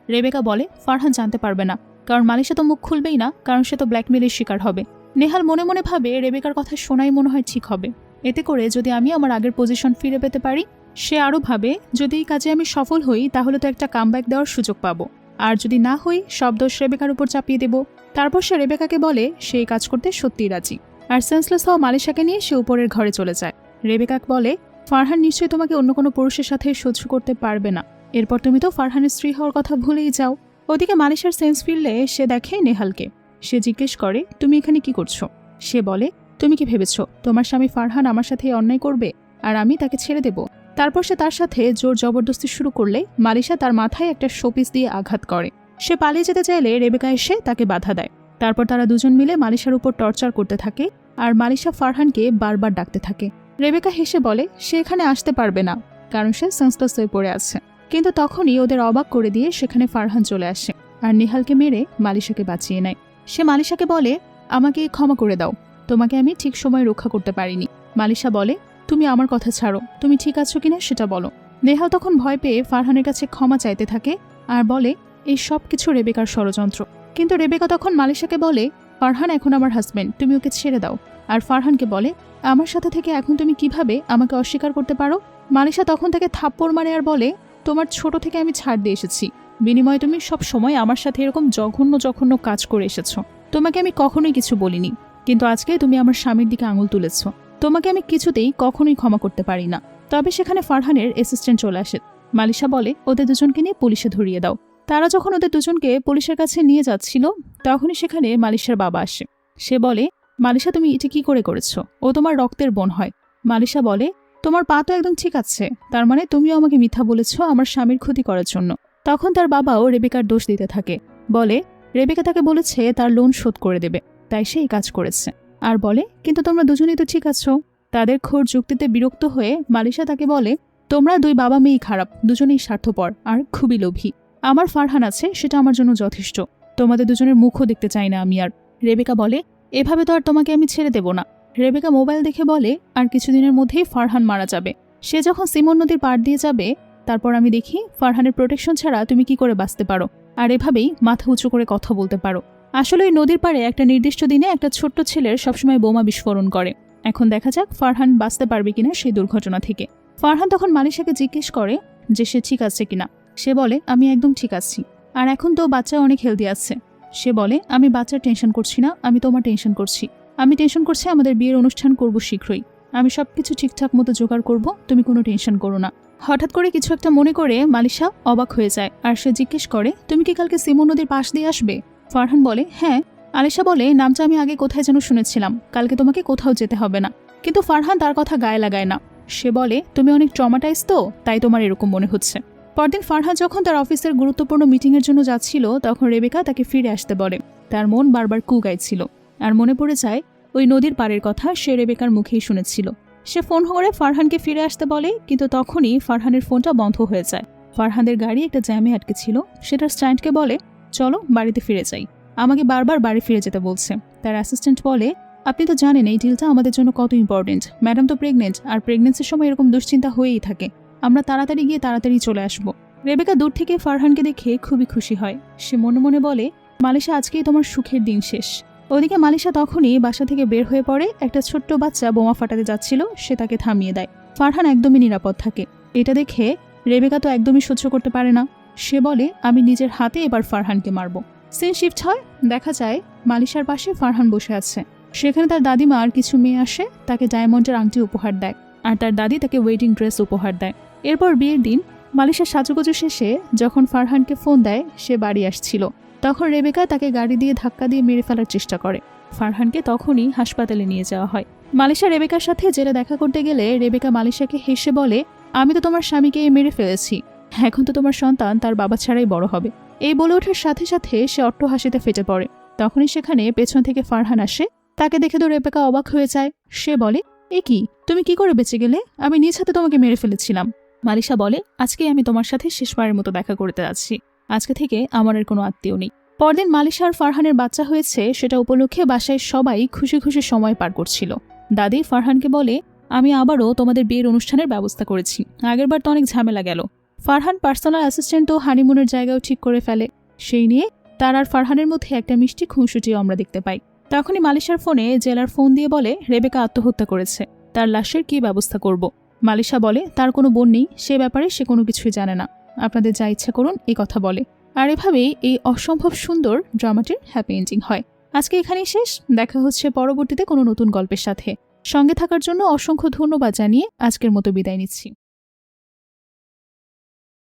রেবেকা বলে ফারহান জানতে পারবে না, কারণ মালিশা তো মুখ খুলবেই না, কারণ সে তো ব্ল্যাকমেলের শিকার হবে। নেহাল মনে মনে ভাবে রেবেকার কথা শোনাই মনে হয় ঠিক হবে, এতে করে যদি আমি আমার আগের পজিশন ফিরে পেতে পারি। সে আরও ভাবে যদি এই কাজে আমি সফল হই তাহলে তো একটা কামব্যাক দেওয়ার সুযোগ পাবো, আর যদি না হই সব দোষ রেবেকার উপর চাপিয়ে দেব। তারপর সে রেবেকাকে বলে সে এই কাজ করতে সত্যিই রাজি, আর সেন্সলেস হওয়া মালিশাকে নিয়ে সে উপরের ঘরে চলে যায়। রেবেকা বলে ফারহান নিশ্চয়ই তোমাকে অন্য কোনো পুরুষের সাথে সহ্য করতে পারবে না, এরপর তুমি তো ফারহানের স্ত্রী হওয়ার কথা ভুলেই যাও। ওদিকে মালিশার সেন্স ফিরলে সে দেখে নেহালকে। সে জিজ্ঞেস করে তুমি এখানে কি করছো? সে বলে তুমি কি ভেবেছ তোমার স্বামী ফারহান আমার সাথে অন্যায় করবে আর আমি তাকে ছেড়ে দেব? তারপর সে তার সাথে জোর জবরদস্তি শুরু করলে মালিশা তার মাথায় একটা শোপিস দিয়ে আঘাত করে। সে পালিয়ে যেতে চাইলে রেবেকা এসে তাকে বাধা দেয়। তারপর তারা দুজন মিলে মালিশার উপর টর্চার করতে থাকে, আর মালিশা ফারহানকে বারবার ডাকতে থাকে। রেবেকা হেসে বলে সে এখানে আসতে পারবে না, কারণ সে সেন্সলেস হয়ে পড়ে আছে। কিন্তু তখনই ওদের অবাক করে দিয়ে সেখানে ফারহান চলে আসে, আর নেহালকে মেরে মালিশাকে বাঁচিয়ে নেয়। সে মালিশাকে বলে আমাকে ক্ষমা করে দাও, তোমাকে আমি ঠিক সময় রক্ষা করতে পারিনি। মালিশা বলে তুমি আমার কথা ছাড়ো, তুমি ঠিক আছো কিনা সেটা বলো। নেহাল তখন ভয় পেয়ে ফারহানের কাছে ক্ষমা চাইতে থাকে আর বলে এই সব কিছু রেবেকার ষড়যন্ত্র। কিন্তু রেবেকা তখন মালিশাকে বলে ফারহান এখন আমার হাজবেন্ড, তুমি ওকে ছেড়ে দাও। আর ফারহানকে বলে, আমার সাথে থেকে এখন তুমি কিভাবে আমাকে অস্বীকার করতে পারো? মালিশা তখন তাকে থাপ্পড় মারে আর বলে, তোমার ছোট থেকে আমি ছাড় দিয়ে এসেছি, বিনিময়ে তুমি সব সময় আমার সাথে এরকম জঘন্য জঘন্য কাজ করে এসেছো। তোমাকে আমি কখনোই কিছু বলিনি, কিন্তু আজকে তুমি আমার স্বামীর দিকে আঙুল তুলেছ। তোমাকে আমি কিছুতেই কখনোই ক্ষমা করতে পারি না। তবে সেখানে ফারহানের অ্যাসিস্ট্যান্ট চলে আসে। মালিশা বলে, ওদের দুজনকে নিয়ে পুলিশে ধরিয়ে দাও। তারা যখন ওদের দুজনকে পুলিশের কাছে নিয়ে যাচ্ছিল, তখনই সেখানে মালিশার বাবা আসে। সে বলে, মালিশা তুমি এটা কি করে করেছো? ও তোমার রক্তের বোন হয়। মালিশা বলে, তোমার পা তো একদম ঠিক আছে, তার মানে তুমিও আমাকে মিথ্যা বলেছ আমার স্বামীর ক্ষতি করার জন্য। তখন তার বাবাও রেবেকার দোষ দিতে থাকে, বলে রেবেকা তাকে বলেছে তার লোন শোধ করে দেবে, তাই সে এই কাজ করেছে। আর বলে, কিন্তু তোমরা দুজনেই তো ঠিক আছো। তাদের খোর যুক্তিতে বিরক্ত হয়ে মালিশা তাকে বলে, তোমরা দুই বাবা মেয়েই খারাপ, দুজনেই স্বার্থপর আর খুবই লোভী। আমার ফারহান আছে, সেটা আমার জন্য যথেষ্ট। তোমাদের দুজনের মুখও দেখতে চাই না আমি আর। রেবেকা বলে, এভাবে তো আর তোমাকে আমি ছেড়ে দেব না। রেবেকা মোবাইল দেখে বলে, আর কিছুদিনের মধ্যেই ফারহান মারা যাবে। সে যখন সিমন নদীর পাড় দিয়ে যাবে, তারপর আমি দেখি ফারহানের প্রোটেকশন ছাড়া তুমি কি করে বাঁচতে পারো, আর এভাবেই মাথা উঁচু করে কথা বলতে পারো। আসলে ওই নদীর পাড়ে একটা নির্দিষ্ট দিনে একটা ছোট্ট ছেলের সবসময় বোমা বিস্ফোরণ করে। এখন দেখা যাক ফারহান বাঁচতে পারবে কিনা সেই দুর্ঘটনা থেকে। ফারহান তখন মালিশাকে জিজ্ঞেস করে যে সে ঠিক আছে কিনা। সে বলে, আমি একদম ঠিক আছি, আর এখন তো বাচ্চা অনেক হেলদি আছে। সে বলে, আমি বাচ্চার টেনশন করছি না, আমি তোমার টেনশন করছি। আমি টেনশন করছি আমাদের বিয়ের অনুষ্ঠান করব শীঘ্রই। আমি সবকিছু ঠিকঠাক মতো জোগাড় করব, তুমি কোনো টেনশন করো না। হঠাৎ করে কিছু একটা মনে করে মালিশা অবাক হয়ে যায়, আর সে জিজ্ঞেস করে, তুমি কি কালকে সিমন নদীর পাশ দিয়ে আসবে? ফারহান বলে, হ্যাঁ। আলিশা বলে, নামটা আমি আগে কোথায় যেন শুনেছিলাম, কালকে তোমাকে কোথাও যেতে হবে না। কিন্তু ফারহান তার কথা গায়ে লাগায় না। সে বলে, তুমি অনেক ট্রমাটাইজ তো, তাই তোমার এরকম মনে হচ্ছে। পরদিন ফারহান যখন তার অফিসের গুরুত্বপূর্ণ মিটিংয়ের জন্য যাচ্ছিল, তখন রেবেকা তাকে ফিরে আসতে বলে। তার মন বারবার কু গাইছিল, আর মনে পড়ে যায় ওই নদীর পাড়ের কথা সে রেবেকার মুখেই শুনেছিল। সে ফোন করে ফারহানকে ফিরে আসতে বলে, কিন্তু তখনই ফারহানের ফোনটা বন্ধ হয়ে যায়। ফারহানের গাড়ি একটা জ্যামে আটকে ছিল। সেটার স্ট্যান্ডকে বলে, চলো বাড়িতে ফিরে যাই, আমাকে বারবার বাড়ি ফিরে যেতে বলছে। তার অ্যাসিস্ট্যান্ট বলে, আপনি তো জানেন এই ডিলটা আমাদের জন্য কত ইম্পর্টেন্ট। ম্যাডাম তো প্রেগনেন্ট, আর প্রেগনেন্সির সময় এরকম দুশ্চিন্তা হয়েই থাকে। আমরা তাড়াতাড়ি গিয়ে তাড়াতাড়ি চলে আসব। রেবেকা দূর থেকে ফারহানকে দেখে খুবই খুশি হয়। সে মনে মনে বলে, মালিশা আজকেই তোমার সুখের দিন শেষ। ওদিকে মালিশা তখনই বাসা থেকে বের হয়ে পড়ে। একটা ছোট্ট বাচ্চা বোমা ফাটাতে যাচ্ছিল, সে তাকে থামিয়ে দেয়। ফারহান একদমই নিরাপদ থাকে। এটা দেখে রেবেকা তো একদমই সহ্য করতে পারে না। সে বলে, আমি নিজের হাতে এবার ফারহানকে মারব। সিন শিফট হয়, দেখা যায় মালিশার পাশে ফারহান বসে আছে। সেখানে তার দাদিমা আর কিছু মেয়ে আসে, তাকে ডায়মন্ডের আংটি উপহার দেয়, আর তার দাদি তাকে ওয়েডিং ড্রেস উপহার দেয়। এরপর বিয়ের দিন মালিশা সাজুগুজু শেষে যখন ফারহানকে ফোন দেয় সে বাড়ি আসছিল, তখন রেবেকা তাকে গাড়ি দিয়ে ধাক্কা দিয়ে মেরে ফেলার চেষ্টা করে। ফারহানকে তখনই হাসপাতালে নিয়ে যাওয়া হয়। মালিশা রেবেকার সাথে জেলে দেখা করতে গেলে রেবেকা মালিশাকে হেসে বলে, আমি তো তোমার স্বামীকে মেরে ফেলেছি, এখন তো তোমার সন্তান তার বাবা ছাড়াই বড় হবে। এই বলে ওঠার সাথে সাথে সে অট্ট হাসিতে ফেটে পড়ে। তখনই সেখানে পেছন থেকে ফারহান আসে। তাকে দেখে তো রেবেকা অবাক হয়ে যায়। সে বলে, এ কি, তুমি কি করে বেঁচে গেলে? আমি নিজ হাতে তোমাকে মেরে ফেলেছিলাম। মালিশা বলে, আজকেই আমি তোমার সাথে শেষবারের মতো দেখা করতে যাচ্ছি। আজকে থেকে আমার আর কোনো আত্মীয় নেই। পরদিন মালিশা আর ফারহানের বাচ্চা হয়েছে, সেটা উপলক্ষে বাসায় সবাই খুশি খুশি সময় পার করছিল। দাদি ফারহানকে বলে, আমি আবারও তোমাদের বিয়ের অনুষ্ঠানের ব্যবস্থা করেছি। আগেরবার তো অনেক ঝামেলা গেল। ফারহান পার্সোনাল অ্যাসিস্ট্যান্ট তো হানিমুনের জায়গাও ঠিক করে ফেলে। সেই নিয়ে তার আর ফারহানের মধ্যে একটা মিষ্টি খুনসুটিও আমরা দেখতে পাই। তখনই মালিশার ফোনে জেলার ফোন দিয়ে বলে, রেবেকা আত্মহত্যা করেছে, তার লাশের কি ব্যবস্থা করব। মালিশা বলে, তার কোনো বোন নেই, সে ব্যাপারে সে কোনো কিছুই জানে না, আপনাদের যা ইচ্ছা করুন, এই কথা বলে। আর এভাবেই এই অসম্ভব সুন্দর ড্রামাটির হ্যাপি এন্ডিং হয়। আজকে এখানেই শেষ। দেখা হচ্ছে পরবর্তীতে কোনো নতুন গল্পের সাথে। সঙ্গে থাকার জন্য অসংখ্য ধন্যবাদ জানিয়ে আজকের মতো বিদায় নিচ্ছি।